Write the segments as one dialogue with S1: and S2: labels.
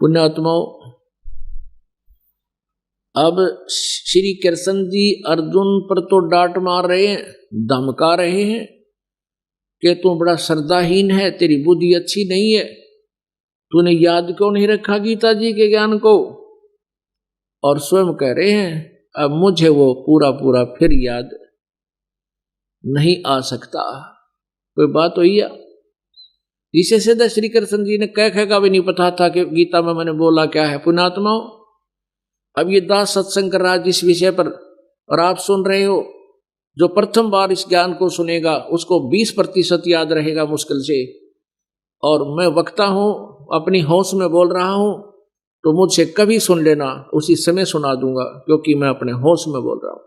S1: पुण्यात्माओं, अब श्री कृष्ण जी अर्जुन पर तो डांट मार रहे हैं, धमका रहे हैं कि तू बड़ा श्रद्धाहीन है, तेरी बुद्धि अच्छी नहीं है, तूने याद क्यों नहीं रखा गीता जी के ज्ञान को। और स्वयं कह रहे हैं अब मुझे वो पूरा पूरा फिर याद नहीं आ सकता। कोई बात हुई है? इसे सीधा श्री कृष्ण जी ने कह का भी नहीं पता था कि गीता में मैंने बोला क्या है। पुण्यात्माओं, अब ये दास सत्संग कर रहा है जिस विषय पर, और आप सुन रहे हो, जो प्रथम बार इस ज्ञान को सुनेगा उसको 20% याद रहेगा मुश्किल से। और मैं वक्ता हूं, अपनी होश में बोल रहा हूं, तो मुझसे कभी सुन लेना, उसी समय सुना दूंगा, क्योंकि मैं अपने होश में बोल रहा हूं।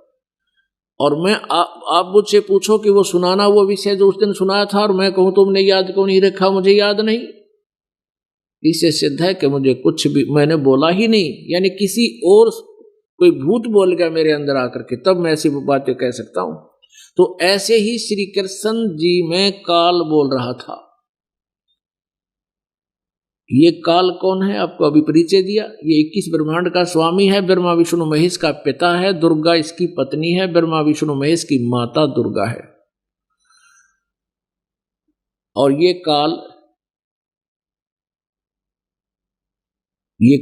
S1: और मैं आप मुझसे पूछो कि वो सुनाना वो विषय जो उस दिन सुनाया था, और मैं कहूं तुमने याद क्यों नहीं रखा, मुझे याद नहीं, इससे सिद्ध है कि मुझे कुछ भी मैंने बोला ही नहीं। यानी किसी और कोई भूत बोल गया मेरे अंदर आकर के, तब मैं ऐसी बातें कह सकता हूं। तो ऐसे ही श्री कृष्ण जी में काल बोल रहा था। ये काल कौन है, आपको अभी परिचय दिया। ये 21 ब्रह्मांड का स्वामी है, ब्रह्मा विष्णु महेश का पिता है, दुर्गा इसकी पत्नी है, ब्रह्मा विष्णु महेश की माता दुर्गा है। और ये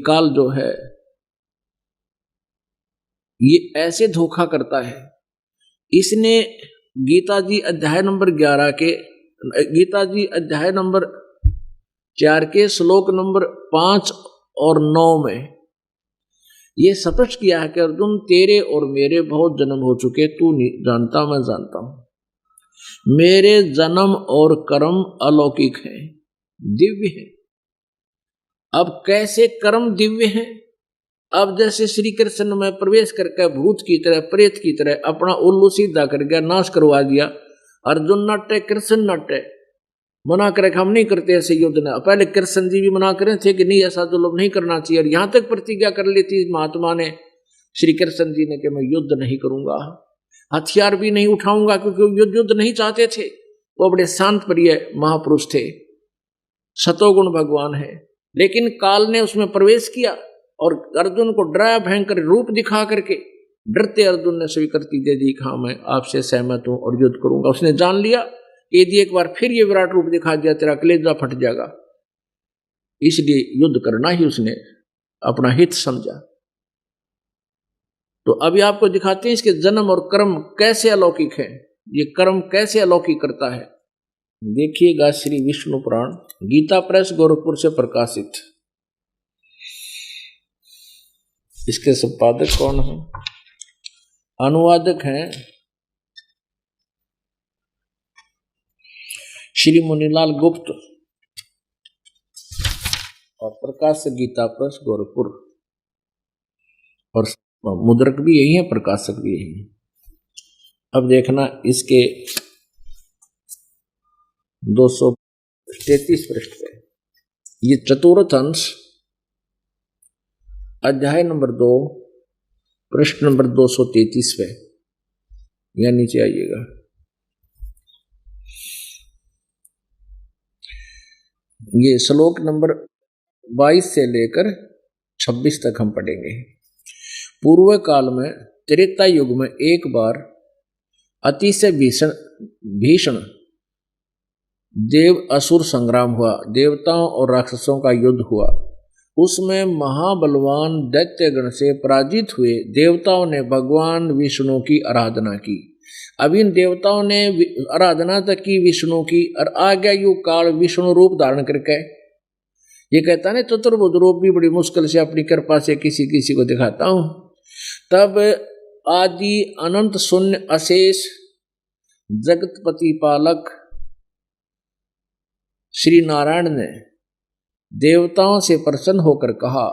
S1: काल जो है ये ऐसे धोखा करता है। इसने गीता जी अध्याय नंबर 4 के श्लोक नंबर 5 और 9 में ये स्पष्ट किया है कि अर्जुन, तेरे और मेरे बहुत जन्म हो चुके, तू नहीं जानता, मैं जानता हूं। मेरे जन्म और कर्म अलौकिक हैं, दिव्य हैं। अब कैसे कर्म दिव्य हैं? अब जैसे श्री कृष्ण में प्रवेश करके भूत की तरह, प्रेत की तरह अपना उल्लू सीधा कर गया, नाश करवा दिया। अर्जुन नटे, कृष्ण नटे, मना करे हम नहीं करते ऐसे युद्ध ना। पहले कृष्ण जी भी मना करे थे कि नहीं, ऐसा जुल्म नहीं करना चाहिए। और यहां तक प्रतिज्ञा कर ली थी महात्मा ने, श्री कृष्ण जी ने, कि मैं युद्ध नहीं करूंगा, हथियार भी नहीं उठाऊंगा, क्योंकि युद्ध नहीं चाहते थे। वो बड़े शांत प्रिय महापुरुष थे, सतोगुण भगवान है। लेकिन काल ने उसमें प्रवेश किया और अर्जुन को डराया, भयंकर रूप दिखा करके। डरते अर्जुन ने स्वीकृति दे दी, हाँ मैं आपसे सहमत हूं और युद्ध करूंगा। उसने जान लिया यदि एक बार फिर ये विराट रूप दिखा दिया, तेरा कलेजा फट जाएगा, इसलिए युद्ध करना ही उसने अपना हित समझा। तो अभी आपको दिखाते हैं इसके जन्म और कर्म कैसे अलौकिक है। ये कर्म कैसे अलौकिक करता है, देखिएगा। श्री विष्णु पुराण, गीता प्रेस, गोरखपुर से प्रकाशित। इसके संपादक कौन है? अनुवादक हैं श्री मुनीलाल गुप्त, और प्रकाशक गीता प्रेस गोरखपुर, और मुद्रक भी यही है, प्रकाशक भी यही है। अब देखना इसके 233 पृष्ठ पे, ये चतुर्थ अंश, अध्याय नंबर 2, पृष्ठ नंबर 233 पे, या नीचे आइएगा। ये श्लोक नंबर 22 से लेकर 26 तक हम पढ़ेंगे। पूर्व काल में, त्रेता युग में, एक बार अतिशय भीषण देव असुर संग्राम हुआ। देवताओं और राक्षसों का युद्ध हुआ। उसमें महाबलवान दैत्यगण से पराजित हुए देवताओं ने भगवान विष्णु की आराधना की। अब इन देवताओं ने आराधना तक की विष्णु की, और आ गया युग काल विष्णु रूप धारण करके। ये कहता है चतुर्भुज रूप भी बड़ी मुश्किल से अपनी कृपा से किसी किसी को दिखाता हूं। तब आदि अनंत शून्य अशेष जगतपति पालक श्री नारायण ने देवताओं से प्रसन्न होकर कहा,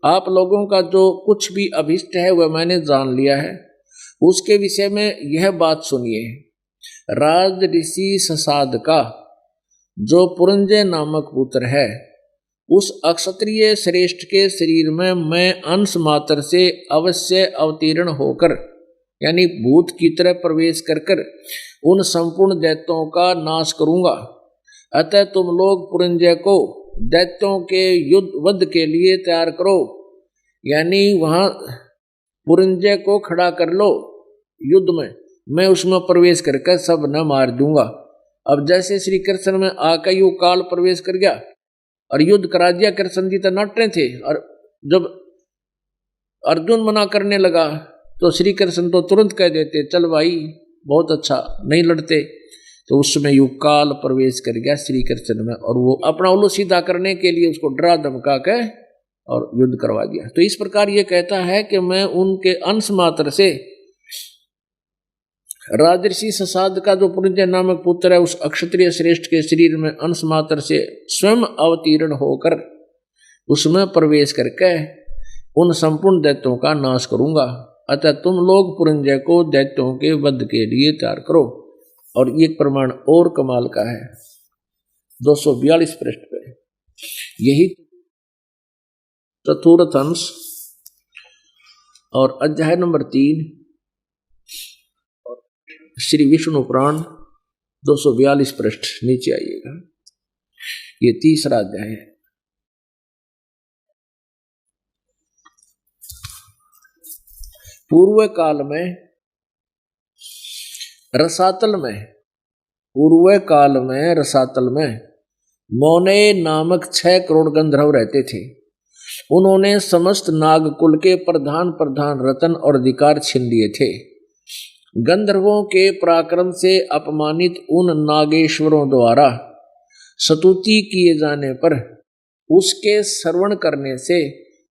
S1: आप लोगों का जो कुछ भी अभिष्ट है वह मैंने जान लिया है। उसके विषय में यह बात सुनिए। राज ऋषि ससाद का जो पुरंजय नामक पुत्र है, उस अक्षत्रिय श्रेष्ठ के शरीर में मैं अंश मात्र से अवश्य अवतीर्ण होकर, यानी भूत की तरह प्रवेश कर उन संपूर्ण दैत्यों का नाश करूंगा। अतः तुम लोग पुरंजय को दैत्यों के युद्ध वध के लिए तैयार करो, यानी वहां पुरंजय को खड़ा कर लो युद्ध में, मैं उसमें प्रवेश करके सब न मार दूंगा। अब जैसे श्री कृष्ण में आकर यू काल प्रवेश कर गया और युद्ध करा दिया। कृष्ण जी तो नट रहे थे, और जब अर्जुन मना करने लगा तो श्री कृष्ण तो तुरंत कह देते चल भाई बहुत अच्छा, नहीं लड़ते। तो उसमें यू काल प्रवेश कर गया श्री कृष्ण में, और वो अपना उल्लू सीधा करने के लिए उसको डरा धमका के और युद्ध करवा दिया। तो इस प्रकार ये कहता है कि मैं उनके अंश मात्र से राजर्षि ससाद का जो पुरंजय नामक पुत्र है उस अक्षत्रिय श्रेष्ठ के शरीर में अंश मात्र से स्वयं अवतीर्ण होकर उसमें प्रवेश करके उन संपूर्ण दैत्यों का नाश करूंगा। अतः तुम लोग पुरंजय को दैत्यों के वध के लिए तैयार करो। और ये प्रमाण और कमाल का है 242 पृष्ठ पे, यही चतुर्थ अंश और अध्याय नंबर 3 श्री विष्णु पुराण 242 पृष्ठ नीचे आइएगा, ये तीसरा अध्याय है। पूर्व काल में रसातल में मौने नामक 6 करोड़ गंधर्व रहते थे। उन्होंने समस्त नागकुल के प्रधान रतन और अधिकार छीन लिए थे। गंधर्वों के पराक्रम से अपमानित उन नागेश्वरों द्वारा स्तुति किए जाने पर उसके श्रवण करने से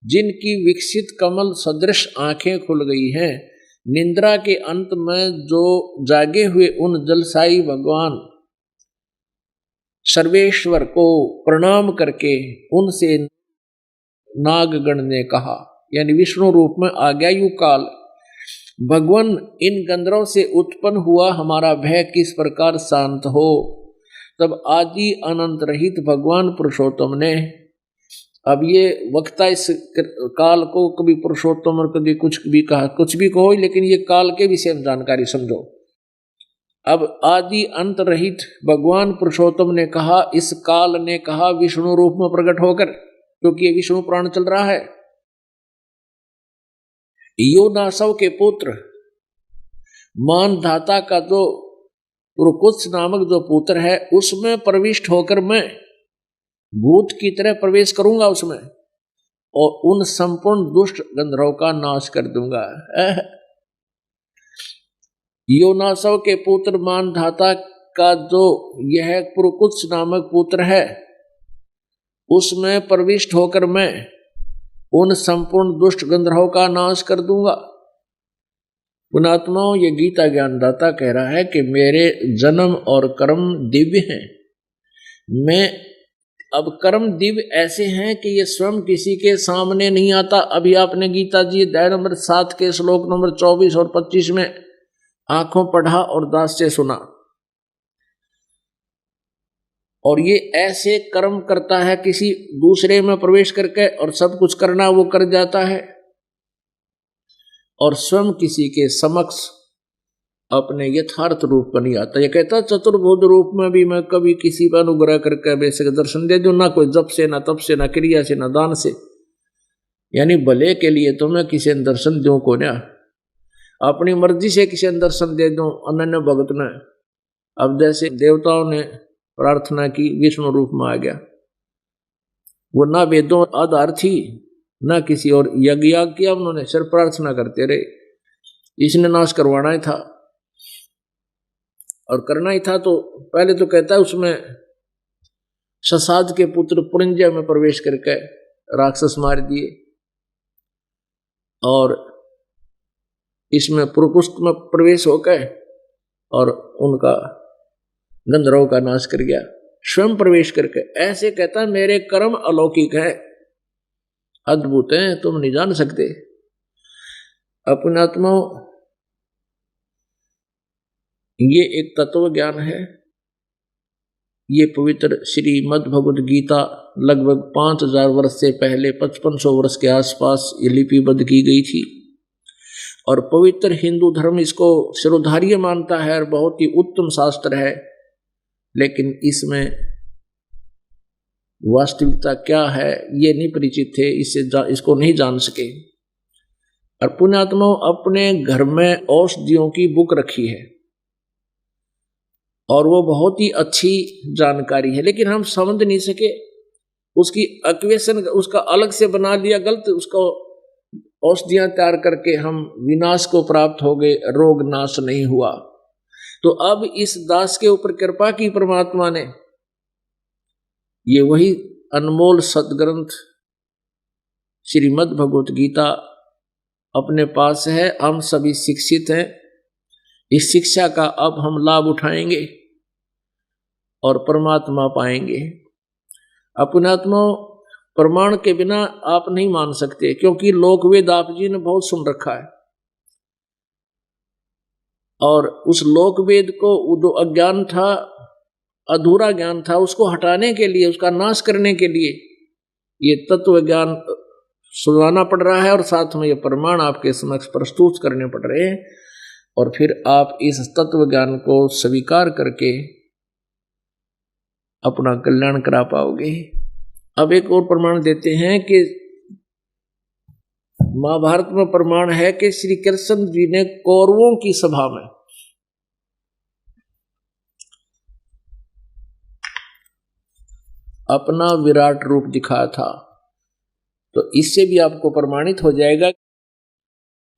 S1: जिनकी विकसित कमल सदृश आंखें खुल गई हैं, निंद्रा के अंत में जो जागे हुए उन जलसाई भगवान सर्वेश्वर को प्रणाम करके उनसे नागगण ने कहा, यानी विष्णु रूप में आ गया यू काल, भगवान इन गंधर्वों से उत्पन्न हुआ हमारा भय किस प्रकार शांत हो। तब आदि अनंत रहित भगवान पुरुषोत्तम ने, अब ये वक्ता इस काल को कभी पुरुषोत्तम और कभी कुछ भी कहा, कुछ भी कहो, लेकिन ये काल के विषय में जानकारी समझो। अब आदि अंत रहित भगवान पुरुषोत्तम ने कहा, इस काल ने कहा विष्णु रूप में प्रकट होकर, क्योंकि ये विष्णु पुराण चल रहा है। योनासव के पुत्र मानधाता का जो पुरुकुत्स नामक जो पुत्र है उसमें प्रविष्ट होकर मैं भूत की तरह प्रवेश करूंगा उसमें, और उन संपूर्ण दुष्ट गंधर्वों का नाश कर दूंगा। योनासव के पुत्र मानधाता का जो यह पुरुकुत्स नामक पुत्र है उसमें प्रविष्ट होकर मैं उन संपूर्ण दुष्ट गंधर्वों का नाश कर दूंगा। पुणात्माओं, ये गीता ज्ञानदाता कह रहा है कि मेरे जन्म और कर्म दिव्य हैं। मैं अब कर्म दिव्य ऐसे हैं कि ये स्वयं किसी के सामने नहीं आता। अभी आपने गीता जी अध्याय नंबर 7 के श्लोक नंबर 24 और 25 में आंखों पढ़ा और दास से सुना। और ये ऐसे कर्म करता है किसी दूसरे में प्रवेश करके, और सब कुछ करना वो कर जाता है, और स्वयं किसी के समक्ष अपने यथार्थ रूप पर नहीं आता। ये कहता चतुर्भुज रूप में भी मैं कभी किसी पर अनुग्रह करके बेशक दर्शन दे दूं, ना कोई जप से, ना तप से, ना क्रिया से, ना दान से, यानी भले के लिए तो मैं किसी दर्शन दूं को ना, अपनी मर्जी से किसी दर्शन दे दूं अनन्य भगत ने। अब जैसे देवताओं ने प्रार्थना की, विष्णु रूप में आ गया, वो ना वेदों आधार थी ना किसी और यज्ञ किया उन्होंने, सिर्फ प्रार्थना करते रहे। इसने नाश करवाना ही था और करना ही था। तो पहले तो कहता है उसमें ससाद के पुत्र पुरंजय में प्रवेश करके राक्षस मार दिए, और इसमें पुरुकुष्ट में प्रवेश होकर और उनका गंधर्वों का नाश कर गया स्वयं प्रवेश करके। ऐसे कहता मेरे कर्म अलौकिक है, अद्भुत हैं, तुम नहीं जान सकते। अपने आत्माओं, ये एक तत्व ज्ञान है। ये पवित्र श्रीमद् भगवद गीता लगभग 5000 वर्ष से पहले 5500 वर्ष के आसपास ये लिपिबद्ध की गई थी, और पवित्र हिंदू धर्म इसको शिरोधार्य मानता है और बहुत ही उत्तम शास्त्र है। लेकिन इसमें वास्तविकता क्या है ये नहीं परिचित थे, इसको नहीं जान सके। और पुण्यात्मा अपने घर में औषधियों की बुक रखी है और वो बहुत ही अच्छी जानकारी है, लेकिन हम समझ नहीं सके। उसकी एक्वेशन उसका अलग से बना लिया गलत, उसको औषधियां तैयार करके हम विनाश को प्राप्त हो गए, रोग नाश नहीं हुआ। तो अब इस दास के ऊपर कृपा की परमात्मा ने, ये वही अनमोल सदग्रंथ श्रीमद् भगवत गीता अपने पास है, हम सभी शिक्षित हैं। इस शिक्षा का अब हम लाभ उठाएंगे और परमात्मा पाएंगे। अपनात्मा प्रमाण के बिना आप नहीं मान सकते, क्योंकि लोकवेद आप जी ने बहुत सुन रखा है और उस लोकवेद को जो अज्ञान था, अधूरा ज्ञान था, उसको हटाने के लिए, उसका नाश करने के लिए ये तत्व ज्ञान सुनाना पड़ रहा है और साथ में ये प्रमाण आपके समक्ष प्रस्तुत करने पड़ रहे हैं। और फिर आप इस तत्व ज्ञान को स्वीकार करके अपना कल्याण करा पाओगे। अब एक और प्रमाण देते हैं कि महाभारत में प्रमाण है कि श्री कृष्ण जी ने कौरवों की सभा में अपना विराट रूप दिखाया था। तो इससे भी आपको प्रमाणित हो जाएगा।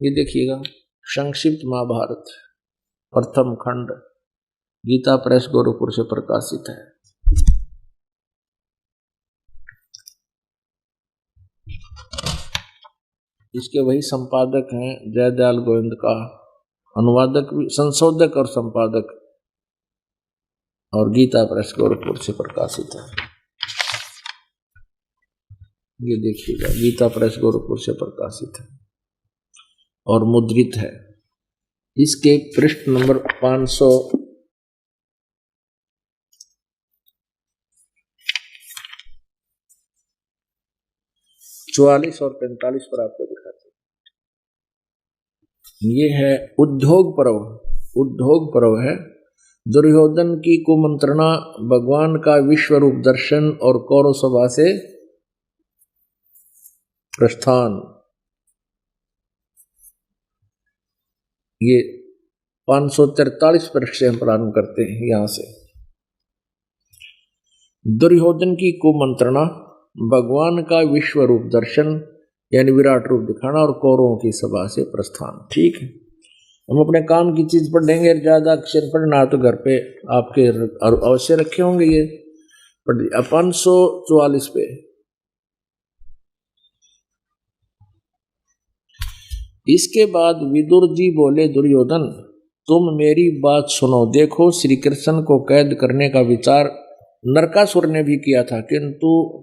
S1: ये देखिएगा, संक्षिप्त महाभारत प्रथम खंड गीता प्रेस गोरखपुर से प्रकाशित है। इसके वही संपादक हैं जयदयाल गोविंद का, अनुवादक भी, संशोधक और संपादक, और गीता प्रेस गोरखपुर से प्रकाशित है। ये देखिएगा, गीता प्रेस गोरखपुर से प्रकाशित है और मुद्रित है। इसके पृष्ठ नंबर 544 और 45 पर आपको दिखाते हैं। ये है उद्योग पर्व। उद्योग पर्व है दुर्योधन की कुमंत्रणा, भगवान का विश्व रूप दर्शन और कौरव सभा से प्रस्थान। ये 543 पृष्ठ से हम प्रारंभ करते हैं। यहां से दुर्योधन की कुमंत्रणा, भगवान का विश्व रूप दर्शन यानी विराट रूप दिखाना और कौरवों की सभा से प्रस्थान। ठीक है, हम अपने काम की चीज पढ़ेंगे, ज्यादा अक्षर पढ़ना तो घर पे आपके अवश्य रखे होंगे। ये 544 पे इसके बाद विदुर जी बोले, दुर्योधन तुम मेरी बात सुनो। देखो, श्री कृष्ण को कैद करने का विचार नरकासुर ने भी किया था, किंतु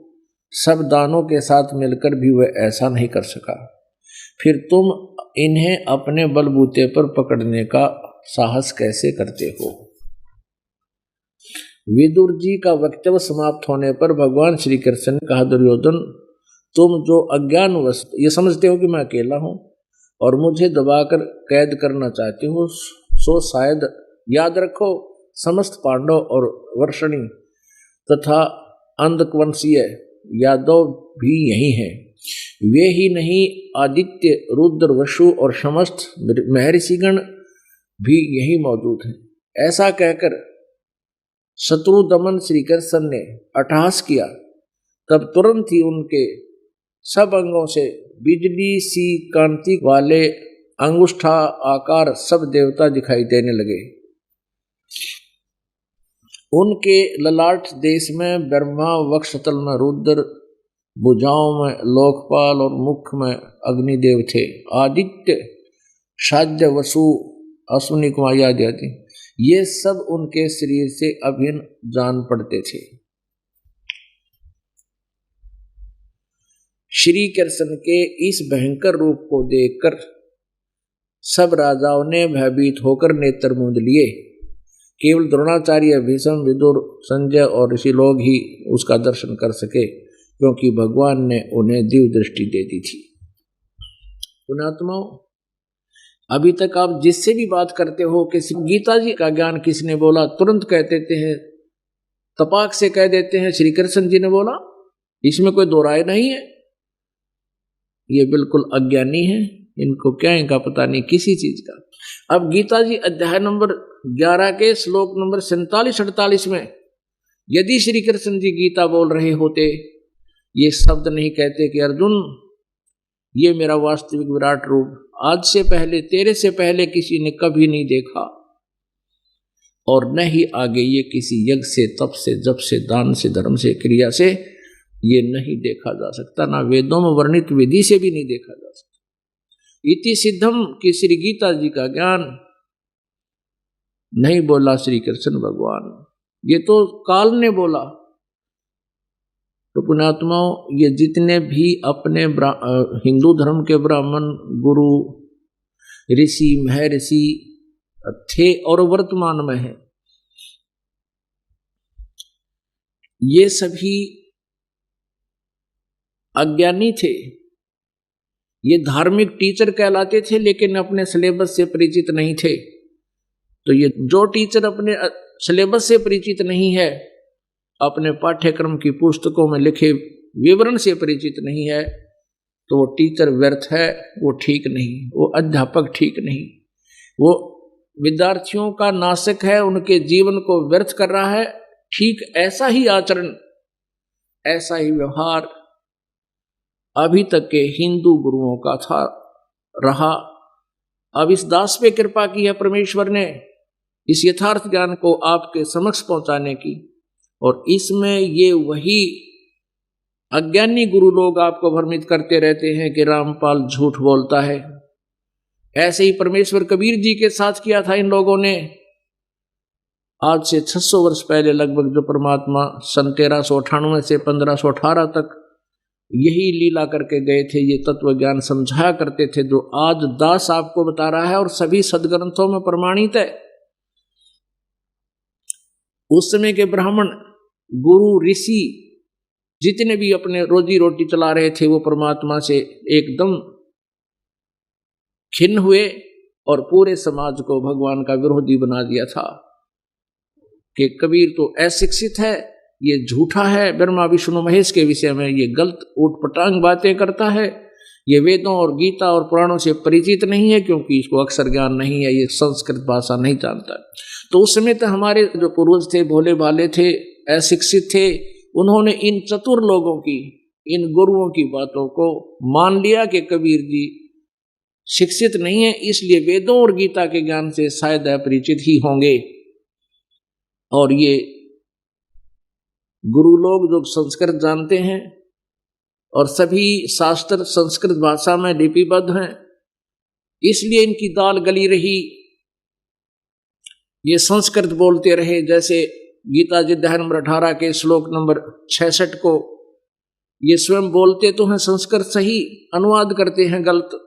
S1: सब दानों के साथ मिलकर भी वह ऐसा नहीं कर सका। फिर तुम इन्हें अपने बलबूते पर पकड़ने का साहस कैसे करते हो? विदुर जी का वक्तव्य समाप्त होने पर भगवान श्री कृष्ण ने कहा, दुर्योधन तुम जो अज्ञानवश ये समझते हो कि मैं अकेला हूं और मुझे दबाकर कैद करना चाहते हो, सो शायद याद रखो समस्त पांडव और वर्षणी तथा अंधकवंशीय यादव भी यही हैं। वे ही नहीं, आदित्य, रुद्र, वसु और समस्त महर्षिगण भी यही मौजूद हैं। ऐसा कहकर शत्रुदमन श्री कृष्ण ने अट्टहास किया। तब तुरंत ही उनके सब अंगों से बिजली सी कांति वाले अंगुष्ठा आकार सब देवता दिखाई देने लगे। उनके ललाट देश में ब्रह्मा, वक्षस्थल में रुद्र, भुजाओं में लोकपाल और मुख में अग्निदेव थे। आदित्य, शाज्य, वसु, अश्विनी कुमार आदि ये सब उनके शरीर से अभिन्न जान पड़ते थे। श्री कृष्ण के इस भयंकर रूप को देखकर सब राजाओं ने भयभीत होकर नेत्र मूंद लिए। केवल द्रोणाचार्य, भीष्म, विदुर, संजय और ऋषि लोग ही उसका दर्शन कर सके, क्योंकि भगवान ने उन्हें दिव्य दृष्टि दे दी थी। पुण्यात्माओं, अभी तक आप जिससे भी बात करते हो कि गीता जी का ज्ञान किसने बोला, तुरंत कह देते हैं, तपाक से कह देते हैं श्री कृष्ण जी ने बोला। इसमें कोई दो राय नहीं है। ये बिल्कुल अज्ञानी है, इनको क्या इनका पता नहीं किसी चीज का। अब गीता जी अध्याय नंबर 11 के श्लोक नंबर 47-48 में यदि श्री कृष्ण जी गीता बोल रहे होते, ये शब्द नहीं कहते कि अर्जुन ये मेरा वास्तविक विराट रूप आज से पहले, तेरे से पहले किसी ने कभी नहीं देखा, और न ही आगे ये किसी यज्ञ से, तप से, जप से, दान से, धर्म से, क्रिया से ये नहीं देखा जा सकता, ना वेदों में वर्णित विधि से भी नहीं देखा जा सकता। इति सिद्धम की श्री गीता जी का ज्ञान नहीं बोला श्री कृष्ण भगवान, ये तो काल ने बोला। तो पुण्यात्माओं, ये जितने भी अपने हिंदू धर्म के ब्राह्मण, गुरु, ऋषि, महर्षि थे और वर्तमान में है, ये सभी अज्ञानी थे। ये धार्मिक टीचर कहलाते थे लेकिन अपने सिलेबस से परिचित नहीं थे। तो ये जो टीचर अपने सिलेबस से परिचित नहीं है, अपने पाठ्यक्रम की पुस्तकों में लिखे विवरण से परिचित नहीं है, तो वो टीचर व्यर्थ है, वो ठीक नहीं, वो अध्यापक ठीक नहीं, वो विद्यार्थियों का नाशक है, उनके जीवन को व्यर्थ कर रहा है। ठीक ऐसा ही आचरण, ऐसा ही व्यवहार अभी तक के हिंदू गुरुओं का था, रहा। अब इस दास पे कृपा की है परमेश्वर ने, इस यथार्थ ज्ञान को आपके समक्ष पहुंचाने की, और इसमें ये वही अज्ञानी गुरु लोग आपको भ्रमित करते रहते हैं कि रामपाल झूठ बोलता है। ऐसे ही परमेश्वर कबीर जी के साथ किया था इन लोगों ने। आज से 600 वर्ष पहले लगभग जो परमात्मा सन 1398 से 1518 तक यही लीला करके गए थे, ये तत्व ज्ञान समझाया करते थे, जो आज दास आपको बता रहा है और सभी सदग्रंथों में प्रमाणित है। उस समय के ब्राह्मण, गुरु, ऋषि जितने भी अपने रोजी रोटी चला रहे थे, वो परमात्मा से एकदम खिन्न हुए और पूरे समाज को भगवान का विरोधी बना दिया था कि कबीर तो अशिक्षित है, ये झूठा है, ब्रह्मा विष्णु महेश के विषय में ये गलत ऊटपटांग बातें करता है, ये वेदों और गीता और पुराणों से परिचित नहीं है, क्योंकि इसको अक्षर ज्ञान नहीं है, ये संस्कृत भाषा नहीं जानता। तो उस समय तो हमारे जो पूर्वज थे, भोले भाले थे, अशिक्षित थे, उन्होंने इन चतुर लोगों की, इन गुरुओं की बातों को मान लिया कि कबीर जी शिक्षित नहीं है, इसलिए वेदों और गीता के ज्ञान से शायद अपरिचित ही होंगे। और ये गुरु लोग जो संस्कृत जानते हैं और सभी शास्त्र संस्कृत भाषा में लिपिबद्ध हैं, इसलिए इनकी दाल गली रही। ये संस्कृत बोलते रहे, जैसे गीता जी अध्याय नंबर 18 के श्लोक नंबर 66 को ये स्वयं बोलते तो हैं संस्कृत सही, अनुवाद करते हैं गलत।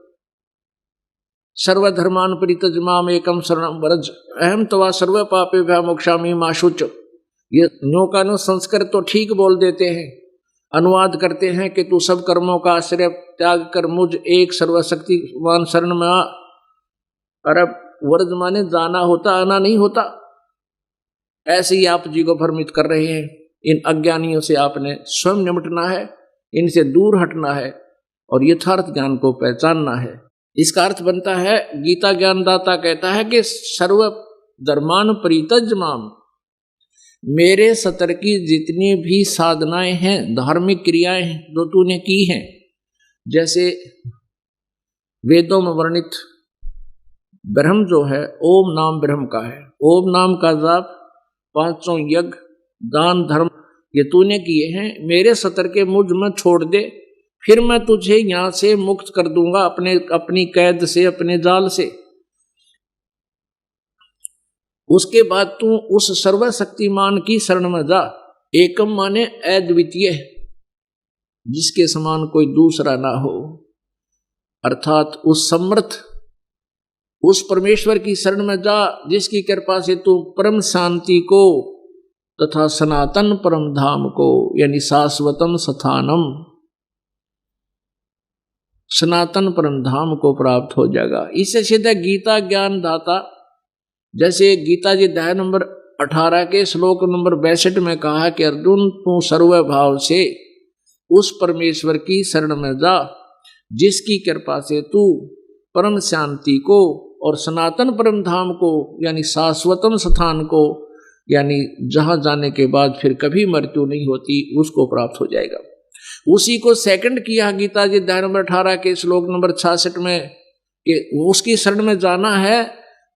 S1: सर्वधर्मान परित्यज्य एकम शरणं व्रज अहम तवा सर्व पापेभ्यः मोक्षामि मा शुच। ये न्यों का नो संस्कृत तो ठीक बोल देते हैं, अनुवाद करते हैं कि तू सब कर्मों का आश्रय त्याग कर मुझ एक सर्वशक्तिमान शरण में आ। अरे व्रज माने जाना होता, आना नहीं होता। ऐसे ही आप जी को भ्रमित कर रहे हैं। इन अज्ञानियों से आपने स्वयं निपटना है, इनसे दूर हटना है और यथार्थ ज्ञान को पहचानना है। इसका अर्थ बनता है, गीता ज्ञानदाता कहता है कि सर्व धर्मान परित्यज्य माम, मेरे सतर की जितनी भी साधनाएं हैं, धार्मिक क्रियाएं हैं जो तूने की हैं, जैसे वेदों में वर्णित ब्रह्म जो है, ओम नाम ब्रह्म का है, ओम नाम का जाप, 500 यज्ञ, दान, धर्म, ये तूने किए हैं, मेरे सतर के मुझ में छोड़ दे, फिर मैं तुझे यहां से मुक्त कर दूंगा अपनी कैद से, अपने जाल से। उसके बाद तू उस सर्वशक्तिमान की शरण में जा। एकम माने अद्वितीय, जिसके समान कोई दूसरा ना हो, अर्थात उस समर्थ, उस परमेश्वर की शरण में जा जिसकी कृपा से तू परम शांति को तथा सनातन परम धाम को, यानी शाश्वतम स्थानम, सनातन परम धाम को प्राप्त हो जाएगा। इससे सीधा गीता ज्ञान दाता, जैसे गीता जी अध्याय नंबर 18 के श्लोक नंबर 62 में कहा कि अर्जुन तू सर्वभाव से उस परमेश्वर की शरण में जा जिसकी कृपा से तू परम शांति को और सनातन परम धाम को यानी शाश्वतम स्थान को यानी जहां जाने के बाद फिर कभी मृत्यु नहीं होती उसको प्राप्त हो जाएगा। उसी को सेकंड किया गीता जी अध्याय नंबर 18 के श्लोक नंबर 66 में कि उसकी शरण में जाना है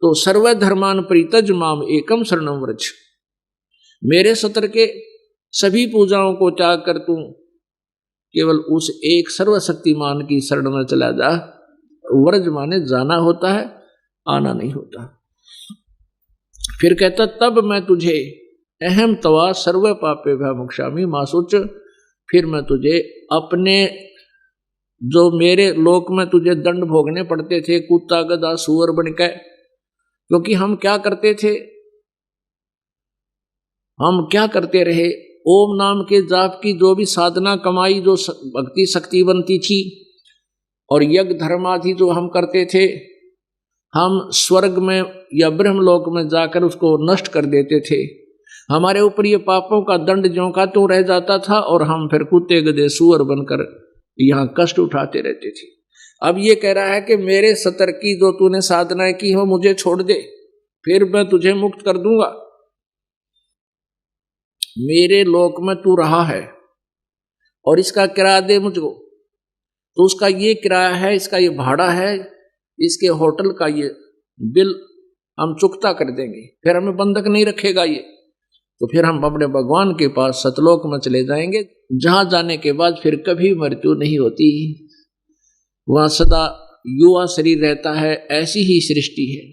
S1: तो सर्व धर्मान परित्यज माम एकम शरणम व्रज, मेरे सत्र के सभी पूजाओं को त्याग कर तू केवल उस एक सर्वशक्तिमान की शरण में चला जा। व्रज माने जाना होता है, आना नहीं होता। फिर कहता तब मैं तुझे अहम तवा सर्व पापे भय मोक्षामि मासुच, फिर मैं तुझे अपने जो मेरे लोक में तुझे दंड भोगने पड़ते थे कुत्ता गधा सुअर बनकर, क्योंकि हम क्या करते थे, हम क्या करते रहे, ओम नाम के जाप की जो भी साधना कमाई जो भक्ति शक्ति बनती थी और यज्ञ धर्म आदि जो हम करते थे, हम स्वर्ग में या ब्रह्मलोक में जाकर उसको नष्ट कर देते थे। हमारे ऊपर ये पापों का दंड ज्यों का त्यों रह जाता था और हम फिर कुत्ते गधे सुअर बनकर यहाँ कष्ट उठाते रहते थे। अब ये कह रहा है कि मेरे सतर की जो तूने साधनाएं की हो मुझे छोड़ दे, फिर मैं तुझे मुक्त कर दूंगा। मेरे लोक में तू रहा है और इसका किराया दे मुझको, तो उसका ये किराया है, इसका ये भाड़ा है, इसके होटल का ये बिल हम चुकता कर देंगे, फिर हमें बंधक नहीं रखेगा ये। तो फिर हम अपने भगवान के पास सतलोक में चले जाएंगे, जहां जाने के बाद फिर कभी मृत्यु नहीं होती, वहां सदा युवा शरीर रहता है। ऐसी ही सृष्टि है।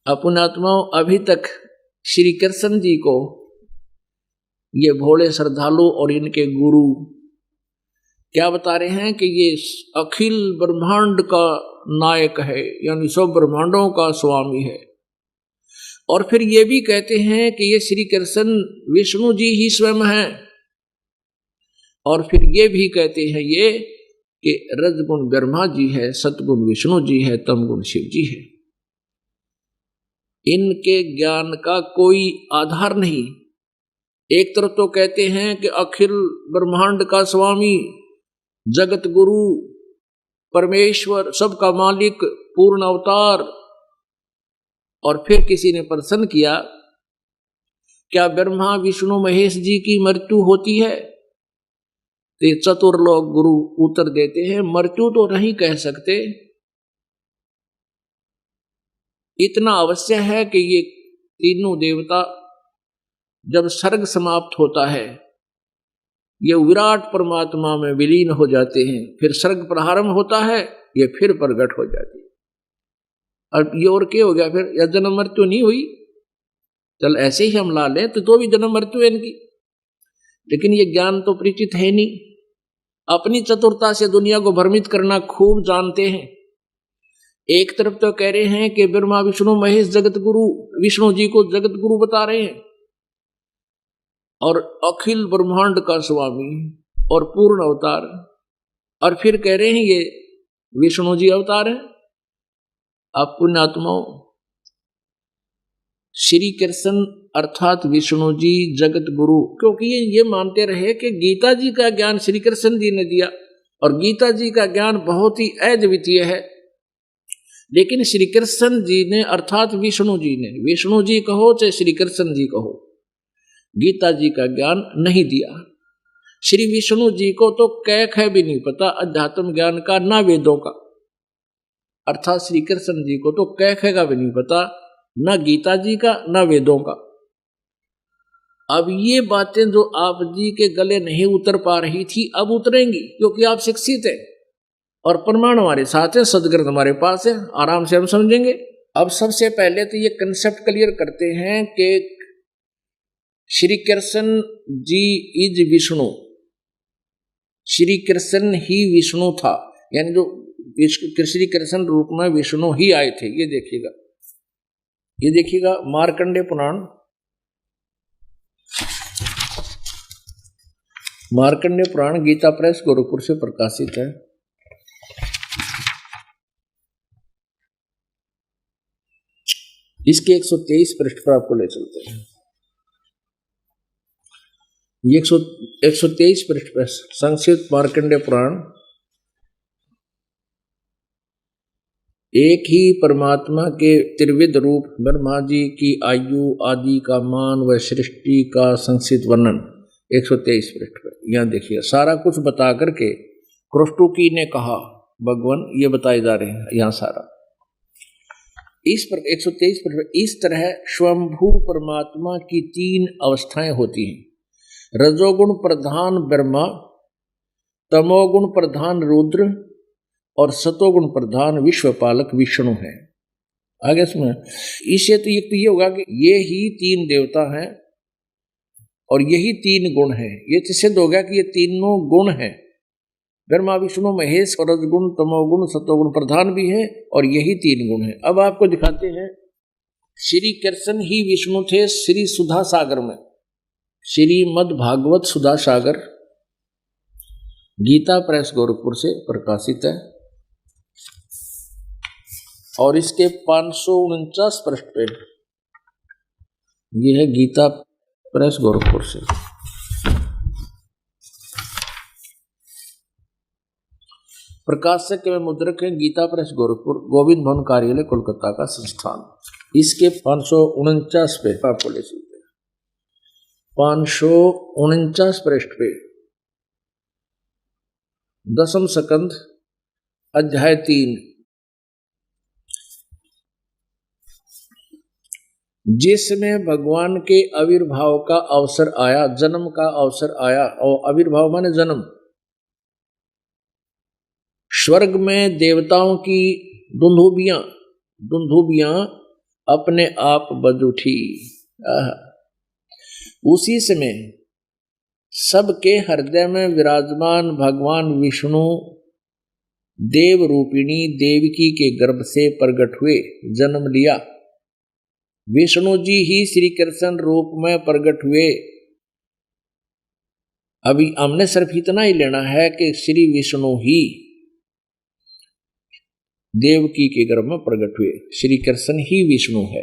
S1: अपने आत्माओं अभी तक श्री कृष्ण जी को ये भोले श्रद्धालु और इनके गुरु क्या बता रहे हैं कि ये अखिल ब्रह्मांड का नायक है, यानी सब ब्रह्मांडों का स्वामी है। और फिर ये भी कहते हैं कि ये श्री कृष्ण विष्णु जी ही स्वयं हैं। और फिर ये भी कहते हैं ये कि रजगुण ब्रह्मा जी है, सतगुण विष्णु जी है, तमगुण शिव जी है। इनके ज्ञान का कोई आधार नहीं। एक तरफ तो कहते हैं कि अखिल ब्रह्मांड का स्वामी, जगत गुरु, परमेश्वर, सबका मालिक, पूर्ण अवतार। और फिर किसी ने प्रश्न किया क्या ब्रह्मा विष्णु महेश जी की मृत्यु होती है? तो ये चतुर लोग गुरु उत्तर देते हैं मृत्यु तो नहीं कह सकते, इतना अवश्य है कि ये तीनों देवता जब सर्ग समाप्त होता है ये विराट परमात्मा में विलीन हो जाते हैं, फिर सर्ग प्रारंभ होता है, ये फिर प्रकट हो जाती है। और ये और क्या हो गया फिर, या जन्म मृत्यु नहीं हुई? चल ऐसे ही हम ला लें तो भी जन्म मृत्यु है इनकी, लेकिन ये ज्ञान तो परिचित है नहीं। अपनी चतुरता से दुनिया को भ्रमित करना खूब जानते हैं। एक तरफ तो कह रहे हैं कि ब्रह्मा विष्णु महेश जगत गुरु, विष्णु जी को जगत गुरु बता रहे हैं और अखिल ब्रह्मांड का स्वामी और पूर्ण अवतार, और फिर कह रहे हैं ये विष्णु जी अवतार है। आप पुण्यात्माओं, श्री कृष्ण अर्थात विष्णु जी जगत गुरु, क्योंकि ये मानते रहे कि गीता जी का ज्ञान श्री कृष्ण जी ने दिया और गीता जी का ज्ञान बहुत ही अद्वितीय है, लेकिन श्री कृष्ण जी ने अर्थात विष्णु जी ने, विष्णु जी कहो चाहे श्री कृष्ण जी कहो, गीता जी का ज्ञान नहीं दिया। श्री विष्णु जी को तो कैख है भी नहीं पता अध्यात्म ज्ञान का, ना वेदों का, अर्थात श्री कृष्ण जी को तो कैख का भी नहीं पता, ना गीता जी का ना वेदों का। अब ये बातें जो आप जी के गले नहीं उतर पा रही थी अब उतरेंगी, क्योंकि आप शिक्षित हैं और प्रमाण हमारे साथ है, सदग्रंथ हमारे पास है, आराम से हम समझेंगे। अब सबसे पहले तो ये कंसेप्ट क्लियर करते हैं कि श्री कृष्ण जी इज विष्णु, श्री कृष्ण ही विष्णु था, यानी जो श्री कृष्ण रूप में विष्णु ही आए थे। ये देखिएगा, ये देखिएगा मार्कंडेय पुराण, मार्कंडेय पुराण गीता प्रेस गोरखपुर से प्रकाशित है। इसके 123 पृष्ठ पर आपको ले चलते हैं। ये 123 पृष्ठ पर संक्षिप्त मार्कंडेय पुराण। एक ही परमात्मा के त्रिविध रूप ब्रह्मा जी की आयु आदि का मान व सृष्टि का संक्षिप्त वर्णन 123 पृष्ठ पर। यहाँ देखिए सारा कुछ बता करके क्रोष्टुकी ने कहा, भगवान ये बताए जा रहे हैं यहाँ सारा इस पर 123 पृष्ठ पर। इस तरह स्वयंभू परमात्मा की 3 अवस्थाएं होती हैं। रजोगुण प्रधान ब्रह्मा, तमोगुण प्रधान रुद्र और सतोगुण प्रधान विश्वपालक विष्णु है। आगे सुना, इससे तो ये होगा कि ये ही 3 देवता हैं और यही 3 गुण हैं। ये सिद्ध हो गया कि ये तीनों गुण हैं, ब्रह्मा विष्णु महेश और रजगुण तमोगुण सतोगुण प्रधान भी है और यही 3 गुण हैं। अब आपको दिखाते हैं, श्री कृष्ण ही विष्णु थे श्री सुधा सागर में। श्रीमद् भागवत सुधा सागर गीता प्रेस गोरखपुर से प्रकाशित है और इसके 549 पृष्ठ पे यह है गीता प्रेस गोरखपुर से। प्रकाशक एवं मुद्रक है गीता प्रेस गोरखपुर, गोविंद भवन कार्यालय कोलकाता का संस्थान। इसके 549 पे आपको ले सकते हैं, 549 पृष्ठ पे 10वें स्कंध अध्याय 3। जिसमें भगवान के आविर्भाव का अवसर आया, जन्म का अवसर आया, और आविर्भाव माने जन्म। स्वर्ग में देवताओं की दुंदुभियां अपने आप बज उठी। उसी समय सबके हृदय में विराजमान भगवान विष्णु देव रूपिणी देवकी के गर्भ से प्रकट हुए, जन्म लिया। विष्णु जी ही श्री कृष्ण रूप में प्रकट हुए। अभी हमने सिर्फ इतना ही लेना है कि श्री विष्णु ही देवकी के गर्भ में प्रकट हुए, श्री कृष्ण ही विष्णु है।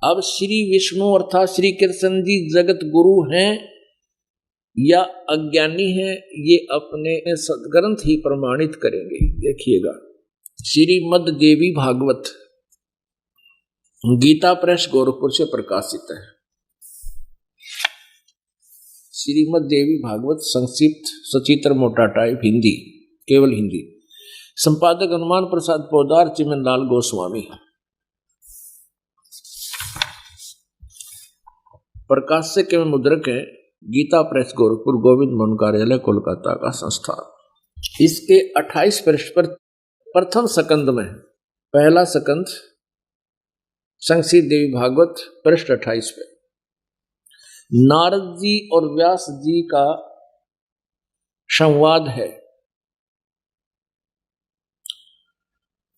S1: अब श्री विष्णु अर्थात श्री कृष्ण जी जगत गुरु हैं या अज्ञानी हैं, ये अपने सदग्रंथ ही प्रमाणित करेंगे। देखिएगा, श्रीमद् देवी भागवत गीता प्रेस गोरखपुर से प्रकाशित है। श्रीमद् देवी भागवत संक्षिप्त सचित्र मोटा टाइप हिंदी, केवल हिंदी। संपादक हनुमान प्रसाद पोदार, चिमनलाल गोस्वामी। प्रकाशक एवं मुद्रक है गीता प्रेस गोरखपुर, गोविंद भवन कार्यालय कोलकाता का संस्थान। इसके 28 पृष्ठ पर प्रथम स्कंद में पहला स्कंद संक्षिप्त देवी भागवत पृष्ठ 28 पे नारद जी और व्यास जी का संवाद है।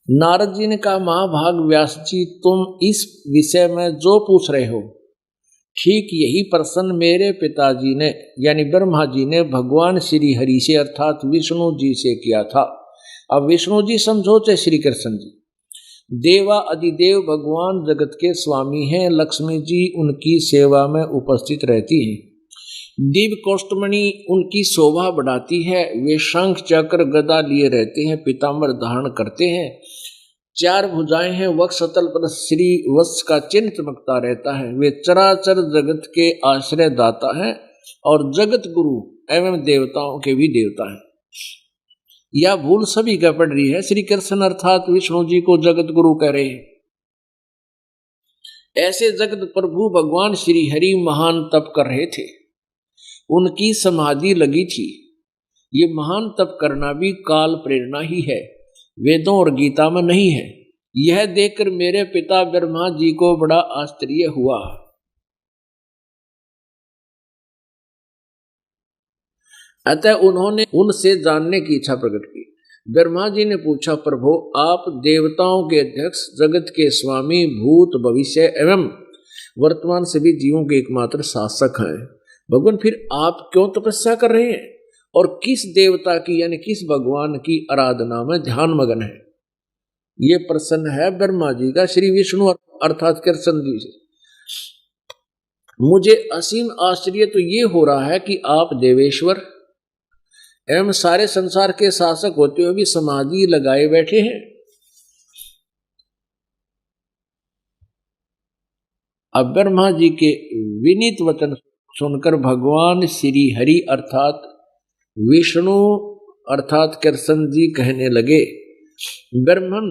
S1: नारद जी ने कहा, महाभाग व्यास जी, तुम इस विषय में जो पूछ रहे हो ठीक यही प्रश्न मेरे पिताजी ने यानी ब्रह्मा जी ने भगवान श्री हरि से अर्थात विष्णु जी से किया था। अब विष्णु जी समझो चाहे श्री कृष्ण जी, देवा अधिदेव भगवान जगत के स्वामी हैं। लक्ष्मी जी उनकी सेवा में उपस्थित रहती हैं। दिव्य कौष्टमणि उनकी शोभा बढ़ाती है। वे शंख चक्र गदा लिए रहते हैं, पीताम्बर धारण करते हैं। 4 भुजाएं हैं, वक्षतल पर श्री वत्स का चिन्ह चमकता रहता है। वे चराचर जगत के आश्रय दाता हैं और जगत गुरु एवं देवताओं के भी देवता हैं। यह भूल सभी का पड़ रही है। श्री कृष्ण अर्थात विष्णु जी को जगत गुरु कह रहे हैं। ऐसे जगत प्रभु भगवान श्री हरि महान तप कर रहे थे, उनकी समाधि लगी थी। ये महान तप करना भी काल प्रेरणा ही है, वेदों और गीता में नहीं है। यह देखकर मेरे पिता ब्रह्मा जी को बड़ा आश्चर्य हुआ। अतः उन्होंने उनसे जानने की इच्छा प्रकट की। ब्रह्मा जी ने पूछा, प्रभु आप देवताओं के अध्यक्ष, जगत के स्वामी, भूत भविष्य एवं वर्तमान सभी जीवों के एकमात्र शासक हैं। भगवान फिर आप क्यों तपस्या कर रहे हैं और किस देवता की यानी किस भगवान की आराधना में ध्यान मगन है? ये प्रश्न है ब्रह्मा जी का श्री विष्णु अर्थात कृष्ण जी से। मुझे असीम आश्चर्य तो ये हो रहा है कि आप देवेश्वर एवं सारे संसार के शासक होते हुए भी समाधि लगाए बैठे हैं। अब ब्रह्मा जी के विनीत वचन सुनकर भगवान श्री हरि अर्थात विष्णु अर्थात कृष्ण जी कहने लगे, ब्रह्मन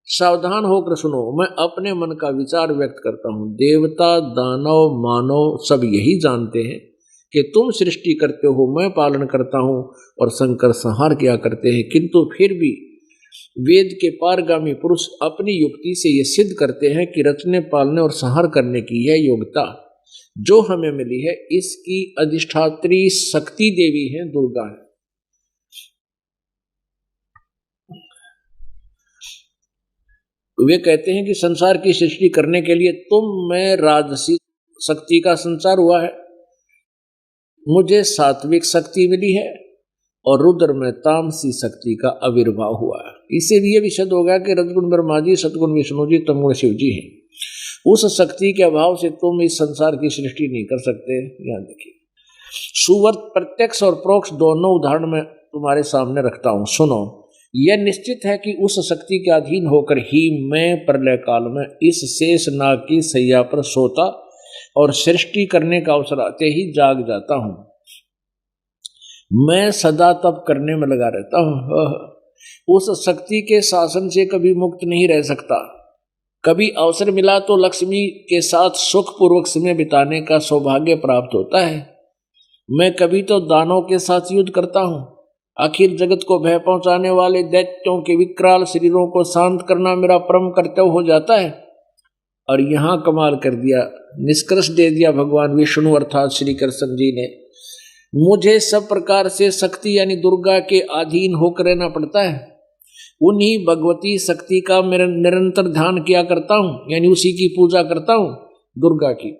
S1: सावधान होकर सुनो, मैं अपने मन का विचार व्यक्त करता हूं। देवता दानव मानव सब यही जानते हैं कि तुम सृष्टि करते हो, मैं पालन करता हूं और शंकर संहार किया करते हैं, किंतु फिर भी वेद के पारगामी पुरुष अपनी युक्ति से यह सिद्ध करते हैं कि रचने पालने और संहार करने की यह योग्यता जो हमें मिली है, इसकी अधिष्ठात्री शक्ति देवी है, दुर्गा है। वे कहते हैं कि संसार की सृष्टि करने के लिए तुम में राजसी शक्ति का संचार हुआ है, मुझे सात्विक शक्ति मिली है और रुद्र में तामसी शक्ति का आविर्भाव हुआ है। इससे भी यह विशद हो गया कि रजगुण ब्रह्मा जी, सतगुण विष्णु जी, तमगुण शिव जी हैं। उस शक्ति के अभाव से तुम इस संसार की सृष्टि नहीं कर सकते। यहाँ देखिए, सुवर्त प्रत्यक्ष और प्रोक्ष दोनों उदाहरण में तुम्हारे सामने रखता हूं, सुनो। यह निश्चित है कि उस शक्ति के अधीन होकर ही मैं प्रलय काल में इस शेष नाग की सैया पर सोता और सृष्टि करने का अवसर आते ही जाग जाता हूं। मैं सदा तप करने में लगा रहता हूं। उस शक्ति के शासन से कभी मुक्त नहीं रह सकता। कभी अवसर मिला तो लक्ष्मी के साथ सुखपूर्वक समय बिताने का सौभाग्य प्राप्त होता है। मैं कभी तो दानों के साथ युद्ध करता हूं। आखिर जगत को भय पहुंचाने वाले दैत्यों के विकराल शरीरों को शांत करना मेरा परम कर्तव्य हो जाता है। और यहां कमाल कर दिया, निष्कर्ष दे दिया भगवान विष्णु अर्थात श्री कृष्ण जी ने, मुझे सब प्रकार से शक्ति यानी दुर्गा के अधीन होकर रहना पड़ता है। उन्हीं भगवती शक्ति का मेरा निरंतर ध्यान किया करता हूं, यानी उसी की पूजा करता हूं, दुर्गा की।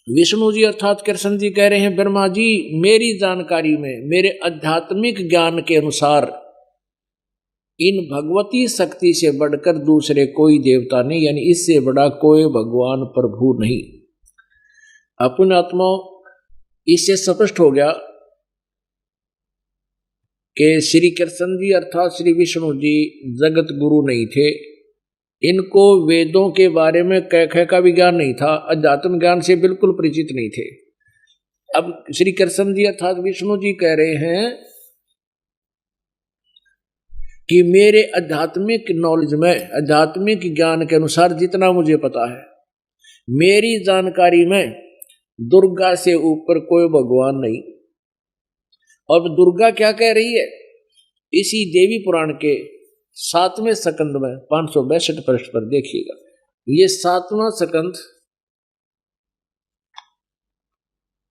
S1: विष्णु जी अर्थात कृष्ण जी कह रहे हैं, ब्रह्मा जी मेरी जानकारी में, मेरे आध्यात्मिक ज्ञान के अनुसार इन भगवती शक्ति से बढ़कर दूसरे कोई देवता नहीं, यानी इससे बड़ा कोई भगवान प्रभु नहीं। अपने आत्मा इससे स्पष्ट हो गया कि श्री कृष्ण जी अर्थात श्री विष्णु जी जगत गुरु नहीं थे। इनको वेदों के बारे में कह का भी ज्ञान नहीं था, अध्यात्म ज्ञान से बिल्कुल परिचित नहीं थे। अब श्री कृष्ण जी अर्थात विष्णु जी कह रहे हैं कि मेरे आध्यात्मिक नॉलेज में, आध्यात्मिक ज्ञान के अनुसार जितना मुझे पता है, मेरी जानकारी में दुर्गा से ऊपर कोई भगवान नहीं। और दुर्गा क्या कह रही है, इसी देवी पुराण के 7वें स्कंद में 562 पृष्ठ पर देखिएगा। ये 7वां स्कंद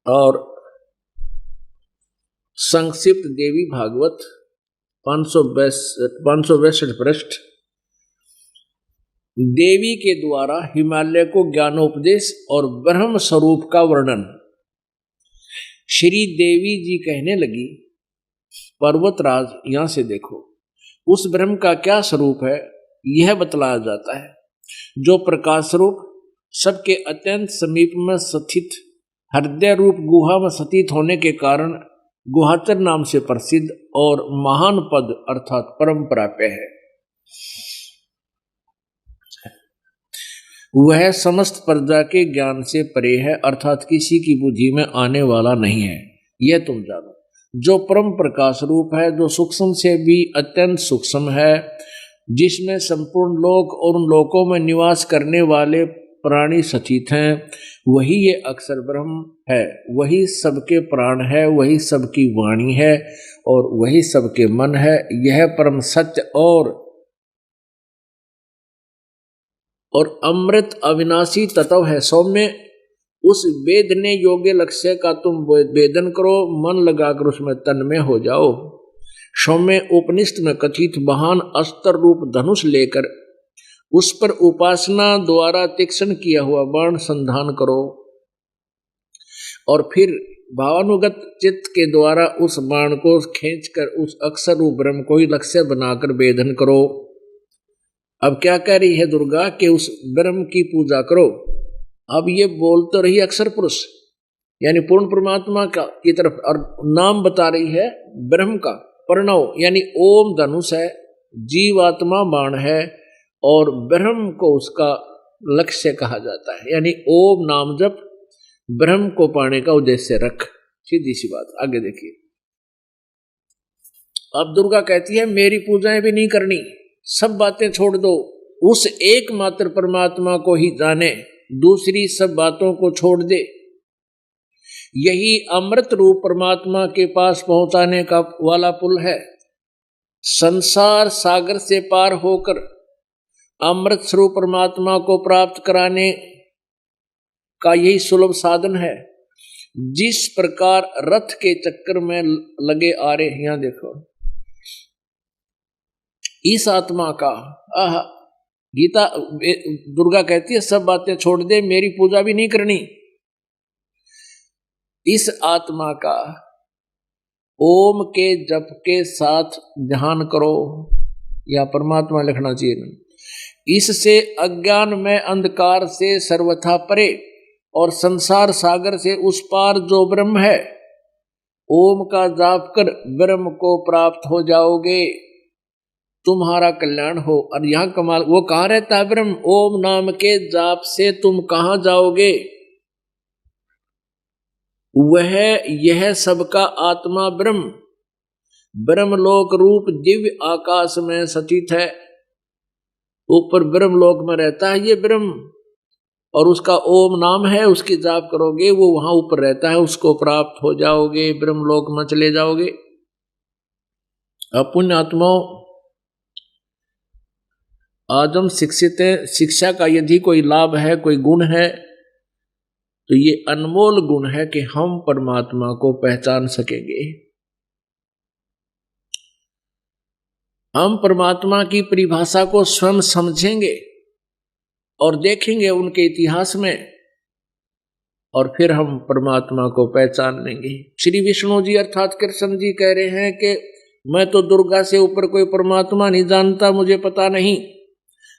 S1: और संक्षिप्त देवी भागवत 562 पृष्ठ, देवी के द्वारा हिमालय को ज्ञानोपदेश और ब्रह्म स्वरूप का वर्णन। श्री देवी जी कहने लगी, पर्वतराज यहां से देखो, उस ब्रह्म का क्या स्वरूप है यह बतलाया जाता है, जो प्रकाश स्वरूप सबके अत्यंत समीप में स्थित हृदय रूप गुहा में स्थित होने के कारण गुहाचर नाम से प्रसिद्ध और महान पद अर्थात परम प्राप्य है। वह समस्त प्रजा के ज्ञान से परे है, अर्थात किसी की बुद्धि में आने वाला नहीं है, यह तुम जानो। जो परम प्रकाश रूप है, जो सूक्ष्म से भी अत्यंत सूक्ष्म है, जिसमें संपूर्ण लोक और उन लोकों में निवास करने वाले प्राणी सचित हैं, वही ये अक्षर ब्रह्म है, वही सबके प्राण है, वही सबकी वाणी है और वही सबके मन है। यह परम सत्य और अमृत अविनाशी तत्व है। सौम्य उस वेदने योग्य लक्ष्य का तुम वेदन करो, मन लगाकर उसमें तन्मय हो जाओ। सौम्य उपनिषद में कथित महान अस्त्र रूप धनुष लेकर उस पर उपासना द्वारा तीक्ष्ण किया हुआ बाण संधान करो और फिर भावानुगत चित्त के द्वारा उस बाण को खींचकर उस अक्षर रूप ब्रह्म को ही लक्ष्य बनाकर वेदन करो। अब क्या कह रही है दुर्गा कि उस ब्रह्म की पूजा करो। अब ये बोल तो रही अक्षर पुरुष यानी पूर्ण परमात्मा का की तरफ, और नाम बता रही है ब्रह्म का। प्रणव यानी ओम धनुष है, जीवात्मा बाण है, और ब्रह्म को उसका लक्ष्य कहा जाता है। यानी ओम नाम जप ब्रह्म को पाने का उद्देश्य रख। सीधी सी बात। आगे देखिए, अब दुर्गा कहती है मेरी पूजाएं भी नहीं करनी, सब बातें छोड़ दो, उस एकमात्र परमात्मा को ही जाने, दूसरी सब बातों को छोड़ दे। यही अमृत रूप परमात्मा के पास पहुंचाने का वाला पुल है। संसार सागर से पार होकर अमृत स्वरूप परमात्मा को प्राप्त कराने का यही सुलभ साधन है। जिस प्रकार रथ के चक्कर में लगे आ रहे हैं, यहां देखो, इस आत्मा का गीता दुर्गा कहती है सब बातें छोड़ दे, मेरी पूजा भी नहीं करनी। इस आत्मा का ओम के जप के साथ ध्यान करो, या परमात्मा लिखना चाहिए। इससे अज्ञान में अंधकार से सर्वथा परे और संसार सागर से उस पार जो ब्रह्म है, ओम का जाप कर ब्रह्म को प्राप्त हो जाओगे, तुम्हारा कल्याण हो। और यहां कमाल, वो कहाँ रहता है ब्रह्म? ओम नाम के जाप से तुम कहां जाओगे? वह यह सबका आत्मा ब्रह्म ब्रह्मलोक रूप दिव्य आकाश में स्थित है। ऊपर ब्रह्मलोक में रहता है ये ब्रह्म, और उसका ओम नाम है, उसकी जाप करोगे वो वहां ऊपर रहता है, उसको प्राप्त हो जाओगे, ब्रह्मलोक में चले जाओगे। अब पुण्य आत्माओं, आज हम शिक्षित हैं, शिक्षा का यदि कोई लाभ है, कोई गुण है, तो ये अनमोल गुण है कि हम परमात्मा को पहचान सकेंगे। हम परमात्मा की परिभाषा को स्वयं समझेंगे और देखेंगे उनके इतिहास में, और फिर हम परमात्मा को पहचान लेंगे। श्री विष्णु जी अर्थात कृष्ण जी कह रहे हैं कि मैं तो दुर्गा से ऊपर कोई परमात्मा नहीं जानता, मुझे पता नहीं।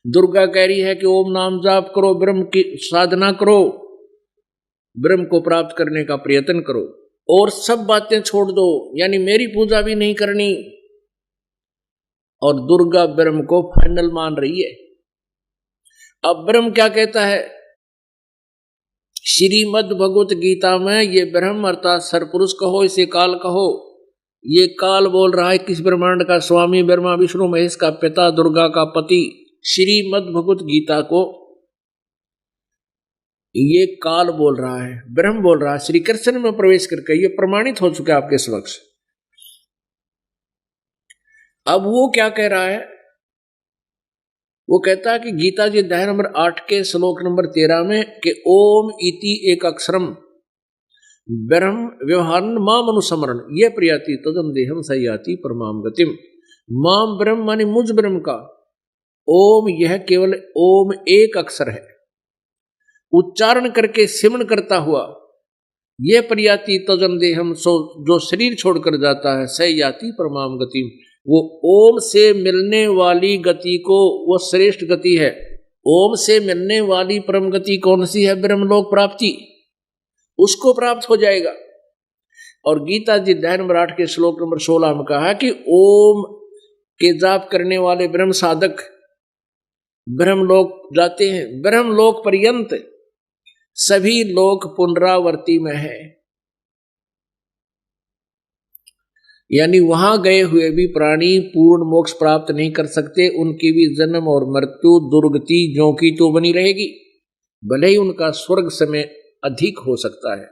S1: दुर्गा कह रही है कि ओम नाम जाप करो, ब्रह्म की साधना करो, ब्रह्म को प्राप्त करने का प्रयत्न करो, और सब बातें छोड़ दो, यानी मेरी पूजा भी नहीं करनी। और दुर्गा ब्रह्म को फाइनल मान रही है। अब ब्रह्म क्या कहता है? श्रीमद् भगवत गीता में ये ब्रह्म अर्थात सरपुरुष कहो, इसे काल कहो। ये काल बोल रहा है किस ब्रह्मांड का स्वामी, ब्रह्मा विष्णु महेश का पिता, दुर्गा का पति। श्रीमद् भगवत गीता को ये काल बोल रहा है, ब्रह्म बोल रहा है। श्री कृष्ण में प्रवेश करके ये प्रमाणित हो चुका है आपके समक्ष। अब वो क्या कह रहा है? वो कहता है कि गीता जी अध्याय नंबर 8 के श्लोक नंबर 13 में कि ओम इति एक अक्षरम ब्रह्म व्यवहारन माम अनुसमरण ये प्रियाति तदम देहम सयाति परमाम गतिम। माम ब्रह्म मानी मुझ ब्रह्म का ओम, यह केवल ओम एक अक्षर है, उच्चारण करके सिमरण करता हुआ यह प्रियाति तजन देहम, सो जो शरीर छोड़कर जाता है, सयाति परमाम गतिम, वो ओम से मिलने वाली गति को, वो श्रेष्ठ गति है। ओम से मिलने वाली परम गति कौन सी है? ब्रह्मलोक प्राप्ति, उसको प्राप्त हो जाएगा। और गीता जी अध्याय नंबर 8 के श्लोक नंबर 16 में कहा कि ओम के जाप करने वाले ब्रह्म साधक ब्रह्मलोक जाते हैं। ब्रह्मलोक पर्यंत सभी लोक पुनरावर्ती में है, यानी वहां गए हुए भी प्राणी पूर्ण मोक्ष प्राप्त नहीं कर सकते, उनकी भी जन्म और मृत्यु दुर्गति ज्यों की तो बनी रहेगी, भले ही उनका स्वर्ग समय अधिक हो सकता है।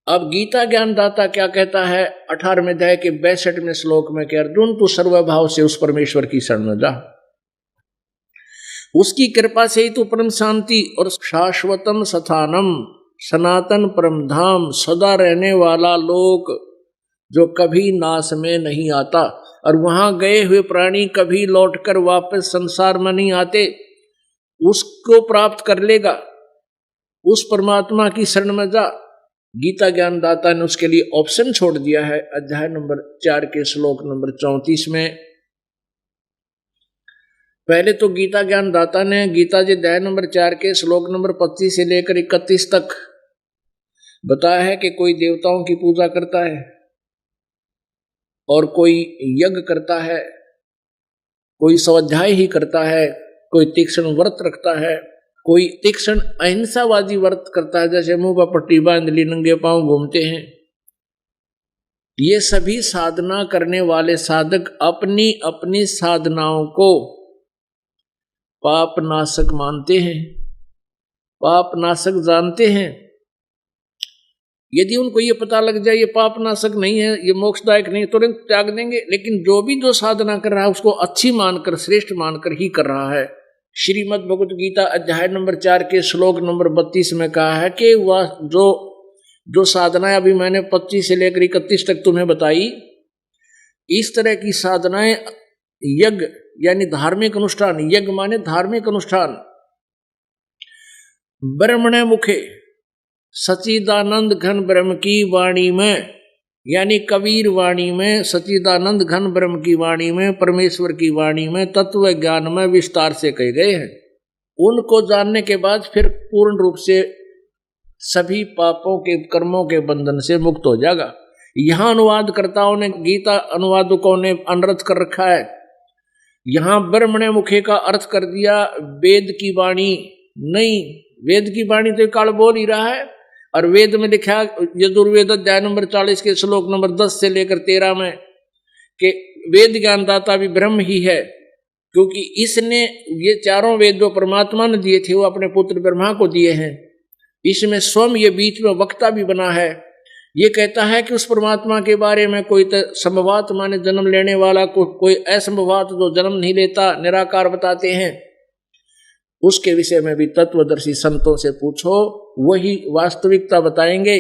S1: अब गीता ज्ञानदाता क्या कहता है 18वें अध्याय के 62वें श्लोक में कि अर्जुन तू सर्वभाव से उस परमेश्वर की शरण में जा, उसकी कृपा से ही तू परम शांति और शाश्वतम स्थानम सनातन परम धाम सदा रहने वाला लोक जो कभी नाश में नहीं आता, और वहां गए हुए प्राणी कभी लौटकर वापस संसार में नहीं आते, उसको प्राप्त कर लेगा। उस परमात्मा की शरण में जा। गीता ज्ञानदाता ने उसके लिए ऑप्शन छोड़ दिया है अध्याय नंबर 4 के श्लोक नंबर 34 में पहले तो गीता ज्ञान दाता ने गीता जी अध्याय नंबर 4 के श्लोक नंबर 25 से लेकर 31 तक बताया है कि कोई देवताओं की पूजा करता है और कोई यज्ञ करता है, कोई स्वाध्याय ही करता है, कोई तीक्ष्ण व्रत रखता है, कोई तीक्ष्ण अहिंसावादी व्रत करता है, जैसे मुंह पर पट्टी बांध ली नंगे पांव घूमते हैं। ये सभी साधना करने वाले साधक अपनी अपनी साधनाओं को पाप नाशक मानते हैं, पाप नाशक जानते हैं। यदि उनको ये पता लग जाए ये पाप नाशक नहीं है, ये मोक्षदायक नहीं है, तुरंत त्याग देंगे। लेकिन जो साधना कर रहा है उसको अच्छी मानकर, श्रेष्ठ मानकर ही कर रहा है। श्रीमद् भगवत गीता अध्याय नंबर 4 के श्लोक नंबर 32 में कहा है कि वह जो साधनाएं अभी मैंने 25 से लेकर 31 तक तुम्हें बताई, इस तरह की साधनाएं यज्ञ यानी धार्मिक अनुष्ठान, यज्ञ माने धार्मिक अनुष्ठान, ब्रह्मणे मुखे सच्चिदानंद घन ब्रह्म की वाणी में, यानी कबीर वाणी में, सच्चिदानंद घन ब्रह्म की वाणी में, परमेश्वर की वाणी में, तत्व ज्ञान में विस्तार से कहे गए हैं। उनको जानने के बाद फिर पूर्ण रूप से सभी पापों के कर्मों के बंधन से मुक्त हो जाएगा। यहां अनुवादकर्ताओं ने, गीता अनुवादकों ने अनर्थ कर रखा है। यहां ब्रह्मणे मुखे का अर्थ कर दिया वेद की वाणी। नहीं, वेद की वाणी तो काल बोल ही रहा है। और वेद में लिखा यजुर्वेद अध्याय नंबर 40 के श्लोक नंबर 10 से लेकर 13 में कि वेद ज्ञानदाता भी ब्रह्म ही है, क्योंकि इसने ये चारों वेद जो परमात्मा ने दिए थे वो अपने पुत्र ब्रह्मा को दिए हैं। इसमें स्वयं ये बीच में वक्ता भी बना है। ये कहता है कि उस परमात्मा के बारे में कोई संभवात माने जन्म लेने वाला, कोई असंभवात जो जन्म नहीं लेता, निराकार बताते हैं। उसके विषय में भी तत्वदर्शी संतों से पूछो, वही वास्तविकता बताएंगे।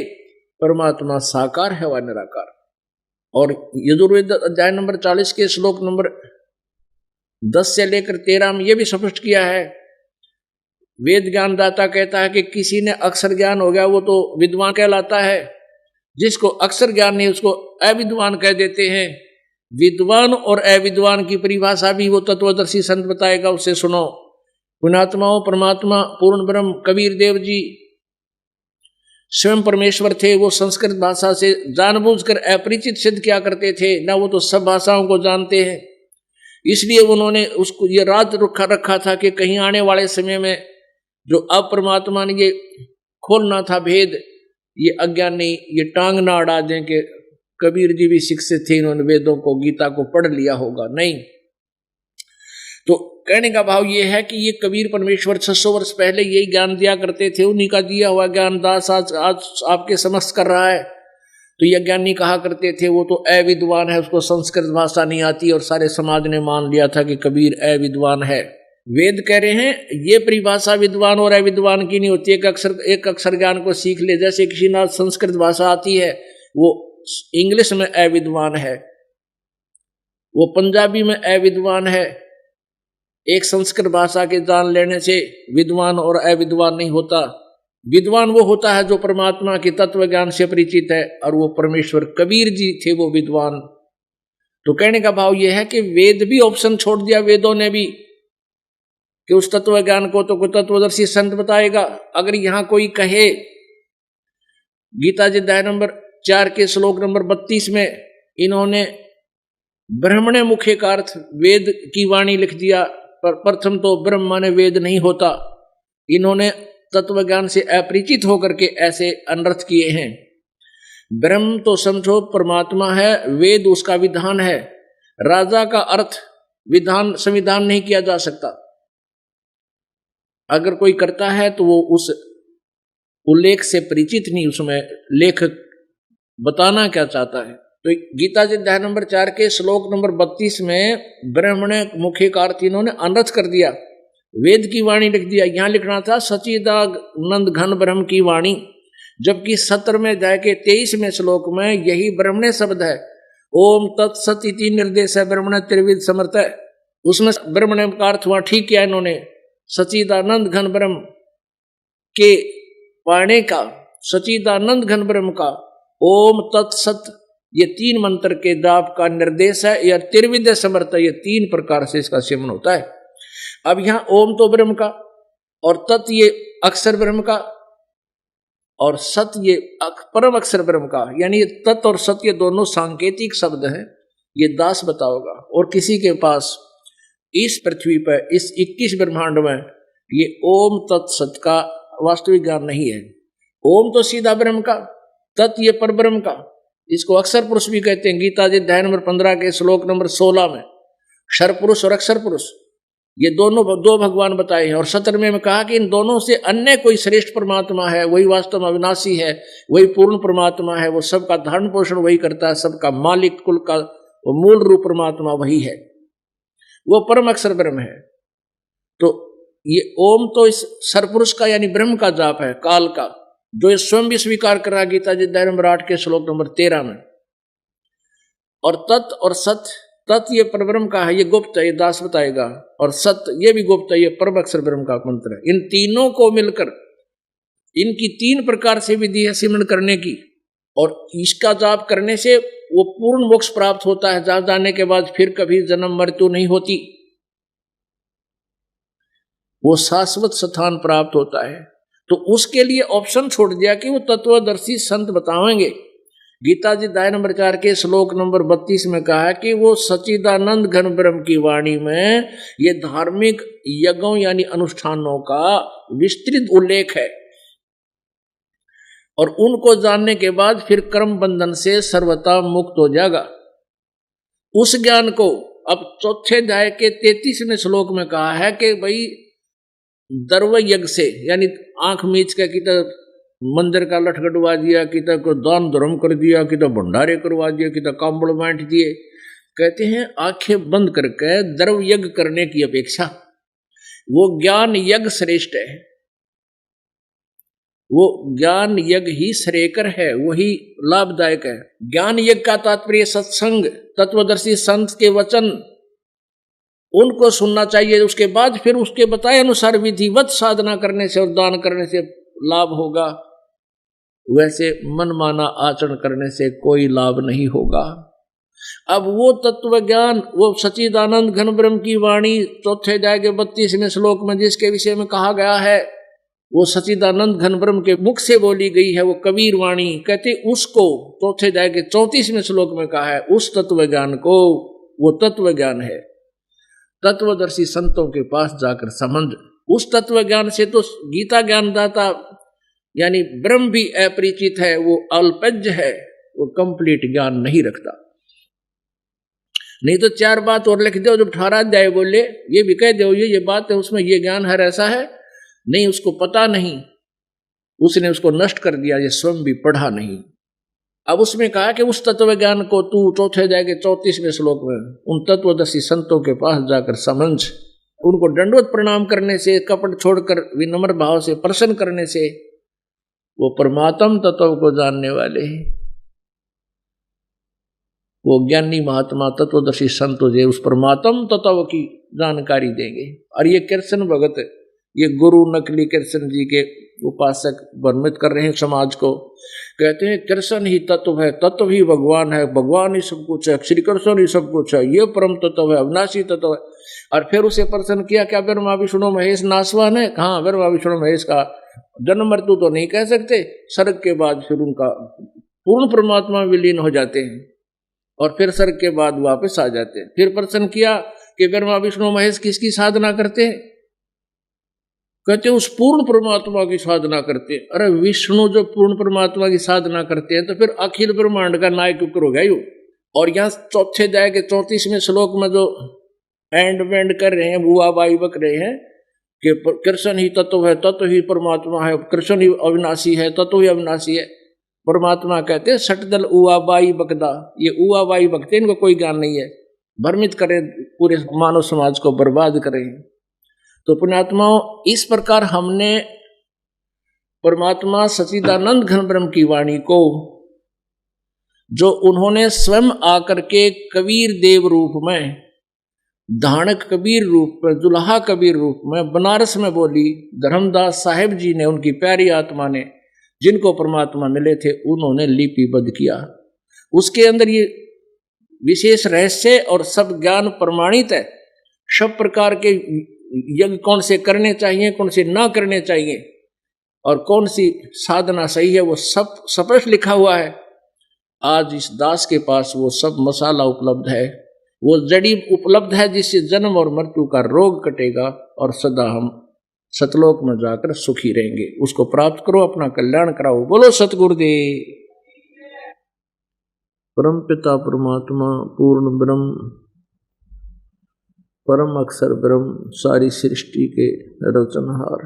S1: परमात्मा साकार है व निराकार। और यजुर्वेद अध्याय नंबर 40 के श्लोक नंबर 10 से लेकर 13 में यह भी स्पष्ट किया है। वेद ज्ञानदाता कहता है कि किसी ने अक्षर ज्ञान हो गया वो तो विद्वान कहलाता है, जिसको अक्षर ज्ञान नहीं उसको अविद्वान कह देते हैं। विद्वान और अविद्वान की परिभाषा भी वो तत्वदर्शी संत बताएगा, उससे सुनो। पुण्यात्माओं, परमात्मा पूर्ण ब्रह्म कबीर देव जी स्वयं परमेश्वर थे। वो संस्कृत भाषा से जानबूझकर अपरिचित सिद्ध किया करते थे, ना वो तो सब भाषाओं को जानते हैं। इसलिए उन्होंने उसको ये राज रखा था कि कहीं आने वाले समय में जो अब परमात्मा ने ये खोलना था भेद, ये अज्ञान नहीं, ये टांग ना अड़ा दें कि कबीर जी भी शिक्षित थे, इन्होंने वेदों को, गीता को पढ़ लिया होगा। नहीं, तो कहने का भाव ये है कि ये कबीर परमेश्वर 600 वर्ष पहले यही ज्ञान दिया करते थे। उन्हीं का दिया हुआ ज्ञान दास आज आपके समक्ष कर रहा है। तो यह ज्ञानी कहा करते थे वो तो अविद्वान है, उसको संस्कृत भाषा नहीं आती, और सारे समाज ने मान लिया था कि कबीर अविद्वान है। वेद कह रहे हैं ये परिभाषा विद्वान और अविद्वान की नहीं होती। एक अक्षर ज्ञान को सीख ले, जैसे किसी ना संस्कृत भाषा आती है वो इंग्लिश में अविद्वान है, वो पंजाबी में अविद्वान है। एक संस्कृत भाषा के जान लेने से विद्वान और अविद्वान नहीं होता। विद्वान वो होता है जो परमात्मा के तत्व ज्ञान से परिचित है, और वो परमेश्वर कबीर जी थे वो विद्वान। तो कहने का भाव ये है कि वेद भी ऑप्शन छोड़ दिया वेदों ने भी कि उस तत्व ज्ञान को तो कोई तत्वदर्शी संत बताएगा। अगर यहां कोई कहे, गीता जी अध्याय नंबर 4 के श्लोक नंबर 32 में इन्होंने ब्रह्मणे मुखे का अर्थ वेद की वाणी लिख दिया, पर प्रथम तो ब्रह्म माने वेद नहीं होता। इन्होंने तत्व ज्ञान से अपरिचित होकर के ऐसे अनर्थ किए हैं। ब्रह्म तो समझो परमात्मा है, वेद उसका विधान है। राजा का अर्थ विधान संविधान नहीं किया जा सकता। अगर कोई करता है तो वो उस उल्लेख से परिचित नहीं, उसमें लेखक बताना क्या चाहता है। तो गीता जी अध्याय नंबर 4 के श्लोक नंबर 32 में ब्रह्मणे मुखे का अर्थ इन्होंने अनर्थ कर दिया, वेद की वाणी लिख दिया। यहां लिखना था सच्चिदानंद घन ब्रह्म की वाणी, जबकि 17वें अध्याय के 23वें श्लोक में यही ब्रह्मणे शब्द है। ओम तत्सत इति निर्देश है ब्रह्मणे त्रिविध समर्थ है, उसमें ब्रह्मणे का अर्थ वहां ठीक किया इन्होंने। सच्चिदानंद घन ब्रह्म के वाणी का, सच्चिदानंद घन ब्रह्म का ओम तत्सत, ये 3 मंत्र के जाप का निर्देश है। यह त्रिविध समर्थ, ये 3 प्रकार से इसका सेवन होता है। अब यहां ओम तो ब्रह्म का, और तत् ये अक्षर ब्रह्म का, और सत ये परम अक्षर ब्रह्म का, यानी तत् और सत ये दोनों सांकेतिक शब्द हैं। ये दास बताओगा। और किसी के पास इस पृथ्वी पर इस 21 ब्रह्मांड में ये ओम तत् सत का वास्तविक ज्ञान नहीं है। ओम तो सीधा ब्रह्म का, तत् ये पर ब्रह्म का, इसको अक्षर पुरुष भी कहते हैं। गीता जी अध्याय नंबर 15 के श्लोक नंबर 16 में क्षर पुरुष और अक्षर पुरुष ये दोनों दो भगवान बताए हैं। और 17वें में कहा कि इन दोनों से अन्य कोई श्रेष्ठ परमात्मा है, वही वास्तव में अविनाशी है, वही पूर्ण परमात्मा है, वो सबका धारण पोषण वही करता है, सबका मालिक, कुल का वो मूल रूप परमात्मा वही है, वो परम अक्षर ब्रह्म है। तो ये ओम तो इस सरपुरुष का यानी ब्रह्म का जाप है, काल का, जो ये स्वयं भी स्वीकार कर रहा गीता जी अध्याय नंबर 8 के श्लोक नंबर 13 में। और तत् और सत, तत् ये परब्रह्म का है, ये गुप्त है, ये दास बताएगा, और सत ये भी गुप्त है, ये परम अक्षर ब्रह्म का मंत्र है। इन तीनों को मिलकर इनकी 3 प्रकार से विधि है सिमरण करने की, और इसका जाप करने से वो पूर्ण मोक्ष प्राप्त होता है। जहां जाने के बाद फिर कभी जन्म मृत्यु नहीं होती, वो शाश्वत स्थान प्राप्त होता है। तो उसके लिए ऑप्शन छोड़ दिया कि वो तत्वदर्शी संत बताएंगे। गीता जी अध्याय नंबर 4 के श्लोक नंबर 32 में कहा है कि वो सच्चिदानंद घन ब्रह्म की वाणी में ये धार्मिक यज्ञों यानी अनुष्ठानों का विस्तृत उल्लेख है, और उनको जानने के बाद फिर कर्म बंधन से सर्वथा मुक्त हो जाएगा। उस ज्ञान को अब चौथे अध्याय के 33वें श्लोक में कहा है कि भाई दर्व यज्ञ से, यानी आंख मीच के कि तो मंदिर का लठ कटवा दिया, कि तो को दान धर्म कर दिया, कि तो भंडारे करवा दिया, कि तो कांबड़ बांट दिए। कहते हैं आंखें बंद करके द्रव यज्ञ करने की अपेक्षा वो ज्ञान यज्ञ श्रेष्ठ है, वो ज्ञान यज्ञ ही श्रेयकर है, वही लाभदायक है। ज्ञान यज्ञ का तात्पर्य सत्संग, तत्वदर्शी संत के वचन, उनको सुनना चाहिए। उसके बाद फिर उसके बताए अनुसार विधिवत साधना करने से और दान करने से लाभ होगा, वैसे मनमाना आचरण करने से कोई लाभ नहीं होगा। अब वो तत्व ज्ञान, वो सच्चिदानंद घन ब्रह्म की वाणी चौथे अध्याय के 32वें श्लोक में जिसके विषय में कहा गया है, वो सच्चिदानंद घन ब्रह्म के मुख से बोली गई है, वो कबीर वाणी कहते, उसको चौथे अध्याय के 34वें श्लोक में कहा है, उस तत्व ज्ञान को, वो तत्व ज्ञान है। तत्वदर्शी संतों के पास जाकर समझ। उस तत्व ज्ञान से तो गीता ज्ञानदाता यानी ब्रह्म भी अपरिचित है, वो अल्पज्ञ है, वो कंप्लीट ज्ञान नहीं रखता। नहीं तो 4 बात और लिख दो, जब 18 अध्याय बोले ये भी कह दो ये बात है, उसमें ये ज्ञान है, ऐसा है नहीं, उसको पता नहीं, उसने उसको नष्ट कर दिया, ये स्वयं भी पढ़ा नहीं। अब उसमें कहा कि उस तत्व ज्ञान को तू चौथे अध्याय के 34वें श्लोक में उन तत्वदर्शी संतों के पास जाकर समझ। उनको दंडवत प्रणाम करने से, कपट छोड़कर विनम्र भाव से प्रसन्न करने से वो परमात्म तत्व को जानने वाले हैं, वो ज्ञानी महात्मा तत्वदर्शी संत जो उस परमात्म तत्व की जानकारी देंगे। और ये कृष्ण भगत, ये गुरु नकली कृष्ण जी के उपासक वर्णित कर रहे हैं समाज को। कहते हैं कृष्ण ही तत्व है, तत्व ही भगवान है, भगवान ही सब कुछ है, श्री कृष्ण ही सब कुछ है, ये परम तत्व है, अविनाशी तत्व है। और फिर उसे प्रश्न किया, क्या ब्रह्मा विष्णु महेश नासवान है? हाँ, ब्रह्मा विष्णु महेश का जन्म मृत्यु तो नहीं कह सकते, स्वर्ग के बाद फिर उनका पूर्ण परमात्मा विलीन हो जाते हैं और फिर स्वर्ग के बाद वापस आ जाते हैं। फिर प्रश्न किया कि ब्रह्मा विष्णु महेश किसकी साधना करते हैं? कहते उस पूर्ण परमात्मा की साधना करते हैं। अरे विष्णु जो पूर्ण परमात्मा की साधना करते हैं तो फिर अखिल ब्रह्मांड का नायक हो गया यू। और यहाँ चौथे अध्याय के 34वें श्लोक में जो एंड वेंड कर रहे हैं, बुआ बाई बक रहे हैं कि कृष्ण ही तत्व है, तत्व ही परमात्मा है, कृष्ण ही अविनाशी है, तत्व ही अविनाशी है। परमात्मा कहते हैं सटदल उआ बाई बकदा, ये उआ बाई बकते, इनको कोई ज्ञान नहीं है, भ्रमित करें, पूरे मानव समाज को बर्बाद करें। तो पुण्यात्माओं, इस प्रकार हमने परमात्मा सच्चिदानंद घन ब्रह्म की वाणी को, जो उन्होंने स्वयं आकर के कबीर देव रूप में, धानक कबीर रूप में, दुल्हा कबीर रूप में बनारस में बोली, धर्मदास साहिब जी ने, उनकी प्यारी आत्मा ने, जिनको परमात्मा मिले थे, उन्होंने लिपिबद्ध किया। उसके अंदर ये विशेष रहस्य और सब ज्ञान प्रमाणित है, सब प्रकार के यज्ञ कौन से करने चाहिए, कौन से ना करने चाहिए, और कौन सी साधना सही है, वो सब स्पष्ट लिखा हुआ है। आज इस दास के पास वो सब मसाला उपलब्ध है, वो जड़ी उपलब्ध है जिससे जन्म और मृत्यु का रोग कटेगा और सदा हम सतलोक में जाकर सुखी रहेंगे। उसको प्राप्त करो, अपना कल्याण कराओ। बोलो सतगुरुदेव। परम पिता परमात्मा पूर्ण ब्रह्म परम अक्षर ब्रह्म सारी सृष्टि के रचनहार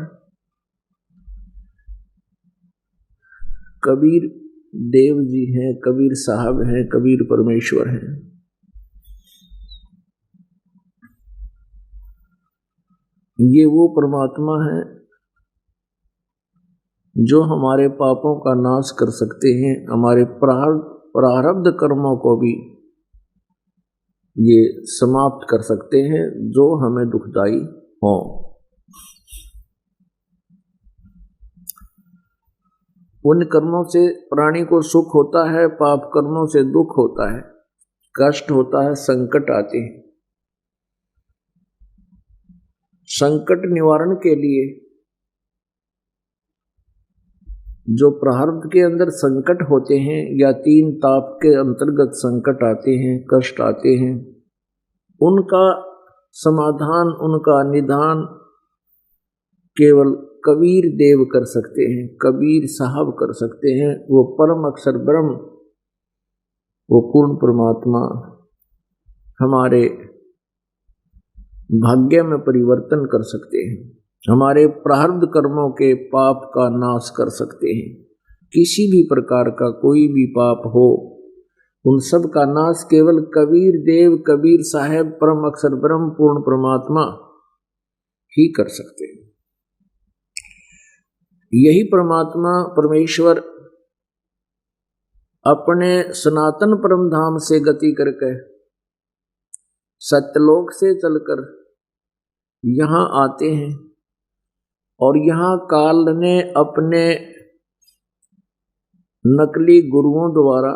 S1: कबीर देव जी हैं, कबीर साहब हैं, कबीर परमेश्वर हैं। ये वो परमात्मा है जो हमारे पापों का नाश कर सकते हैं, हमारे प्रारब्ध कर्मों को भी ये समाप्त कर सकते हैं जो हमें दुखदाई हो। पुण्य कर्मों से प्राणी को सुख होता है, पाप कर्मों से दुख होता है, कष्ट होता है, संकट आते हैं। संकट निवारण के लिए जो प्रारब्ध के अंदर संकट होते हैं या तीन ताप के अंतर्गत संकट आते हैं, कष्ट आते हैं, उनका समाधान, उनका निदान केवल कबीर देव कर सकते हैं, कबीर साहब कर सकते हैं। वो परम अक्षर ब्रह्म, वो पूर्ण परमात्मा हमारे भाग्य में परिवर्तन कर सकते हैं, हमारे प्रारब्ध कर्मों के पाप का नाश कर सकते हैं। किसी भी प्रकार का कोई भी पाप हो, उन सब का नाश केवल कबीर देव, कबीर साहब, परम अक्षर ब्रह्म, पूर्ण परमात्मा ही कर सकते हैं। यही परमात्मा परमेश्वर अपने सनातन परम धाम से गति करके सत्यलोक से चलकर यहाँ आते हैं और यहाँ काल ने अपने नकली गुरुओं द्वारा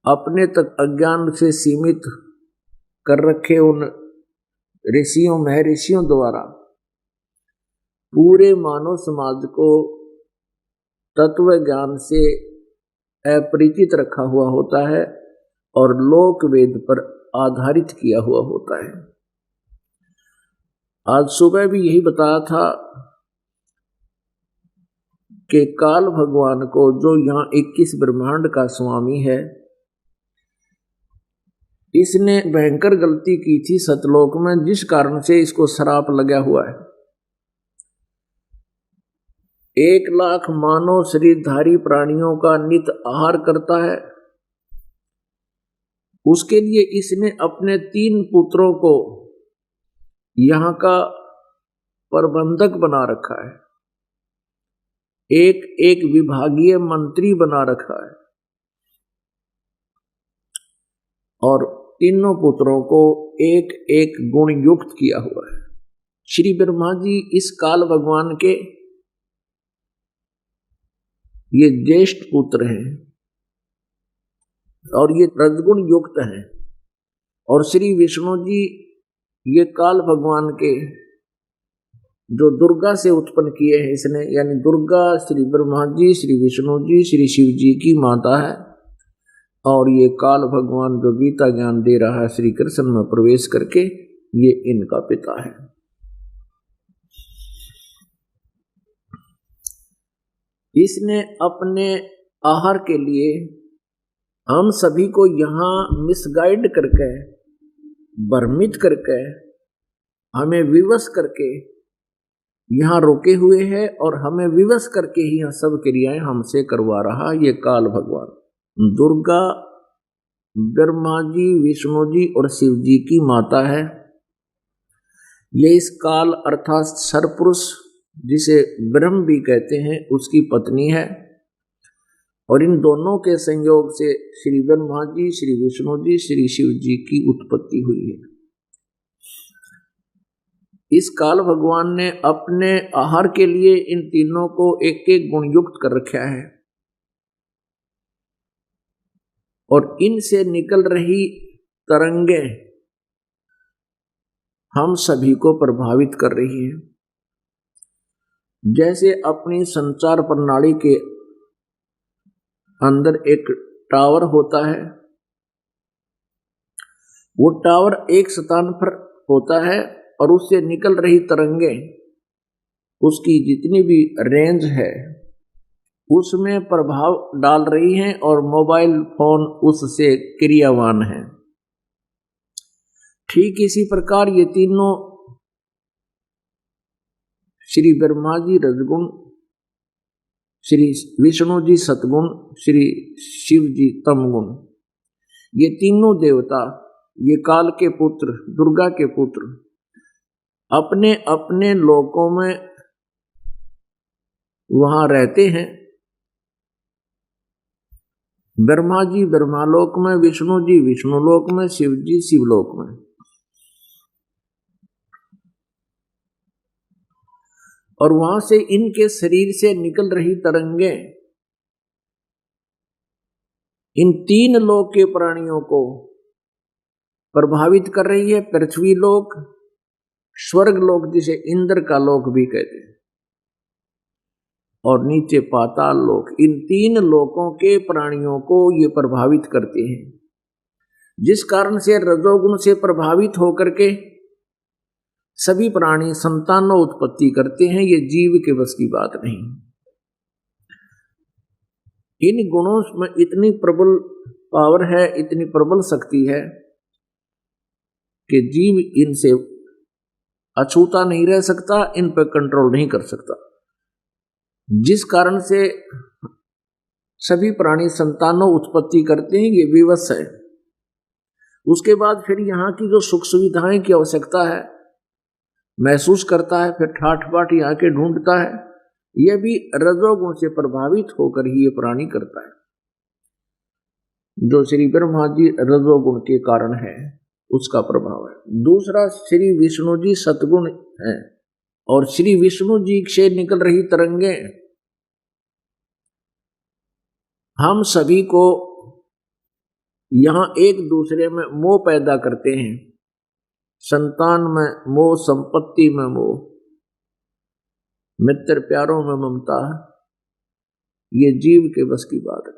S1: अपने तक अज्ञान से सीमित कर रखे उन ऋषियों महर्षियों द्वारा पूरे मानव समाज को तत्व ज्ञान से अपरिचित रखा हुआ होता है और लोक वेद पर आधारित किया हुआ होता है। आज सुबह भी यही बताया था कि काल भगवान को, जो यहाँ 21 ब्रह्मांड का स्वामी है, इसने भयंकर गलती की थी सतलोक में, जिस कारण से इसको श्राप लगा हुआ है। 1 लाख मानव शरीरधारी प्राणियों का नित आहार करता है। उसके लिए इसने अपने 3 पुत्रों को यहाँ का प्रबंधक बना रखा है, एक विभागीय मंत्री बना रखा है और तीनों पुत्रों को एक गुण युक्त किया हुआ है। श्री ब्रह्मा जी इस काल भगवान के ये ज्येष्ठ पुत्र हैं और ये रजगुण युक्त हैं, और श्री विष्णु जी ये काल भगवान के जो दुर्गा से उत्पन्न किए हैं इसने, यानी दुर्गा श्री ब्रह्मा जी, श्री विष्णु जी, श्री शिव जी की माता है, और ये काल भगवान जो गीता ज्ञान दे रहा है श्री कृष्ण में प्रवेश करके, ये इनका पिता है। इसने अपने आहार के लिए हम सभी को यहाँ मिसगाइड करके, भ्रमित करके, हमें विवश करके यहाँ रोके हुए हैं और हमें विवश करके ही यह सब क्रियाएं हमसे करवा रहा ये काल भगवान। दुर्गा ब्रह्मा जी, विष्णु जी और शिव जी की माता है। ये इस काल अर्थात सरपुरुष, जिसे ब्रह्म भी कहते हैं, उसकी पत्नी है, और इन दोनों के संयोग से श्री ब्रह्मा जी, श्री विष्णु जी, श्री शिव जी की उत्पत्ति हुई है। इस काल भगवान ने अपने आहार के लिए इन तीनों को एक एक गुण युक्त कर रखा है, और इनसे निकल रही तरंगे हम सभी को प्रभावित कर रही है। जैसे अपनी संचार प्रणाली के अंदर एक टावर होता है, वो टावर एक स्थान पर होता है और उससे निकल रही तरंगें, उसकी जितनी भी रेंज है उसमें प्रभाव डाल रही हैं और मोबाइल फोन उससे क्रियावान है। ठीक इसी प्रकार ये तीनों, श्री ब्रह्मा जी रजगुण, श्री विष्णु जी सतगुण, श्री शिव जी तमगुण, ये तीनों देवता, ये काल के पुत्र, दुर्गा के पुत्र, अपने अपने लोकों में वहां रहते हैं। ब्रह्मा जी ब्रह्मालोक में, विष्णु जी विष्णुलोक में, शिव जी शिवलोक में। और वहां से इनके शरीर से निकल रही तरंगें इन तीन लोक के प्राणियों को प्रभावित कर रही है। पृथ्वी लोक, स्वर्ग लोक जिसे इंद्र का लोक भी कहते हैं, और नीचे पाताल लोक, इन तीन लोकों के प्राणियों को ये प्रभावित करते हैं। जिस कारण से रजोगुण से प्रभावित होकर के सभी प्राणी संतानों उत्पत्ति करते हैं। ये जीव के बस की बात नहीं। इन गुणों में इतनी प्रबल पावर है, इतनी प्रबल शक्ति है कि जीव इनसे अछूता नहीं रह सकता, इन पर कंट्रोल नहीं कर सकता। जिस कारण से सभी प्राणी संतानों उत्पत्ति करते हैं, ये विवश है। उसके बाद फिर यहाँ की जो सुख सुविधाएं की आवश्यकता है महसूस करता है, फिर ठाठ बाट यहाँ के ढूंढता है। यह भी रजोगुण से प्रभावित होकर ही ये प्राणी करता है। जो श्री ब्रह्मा जी रजोगुण के कारण है, उसका प्रभाव है। दूसरा श्री विष्णु जी सतगुण है, और श्री विष्णु जी से निकल रही तरंगें हम सभी को यहां एक दूसरे में मोह पैदा करते हैं। संतान में मोह, संपत्ति में मोह, मित्र प्यारों में ममता, ये जीव के बस की बात नहीं।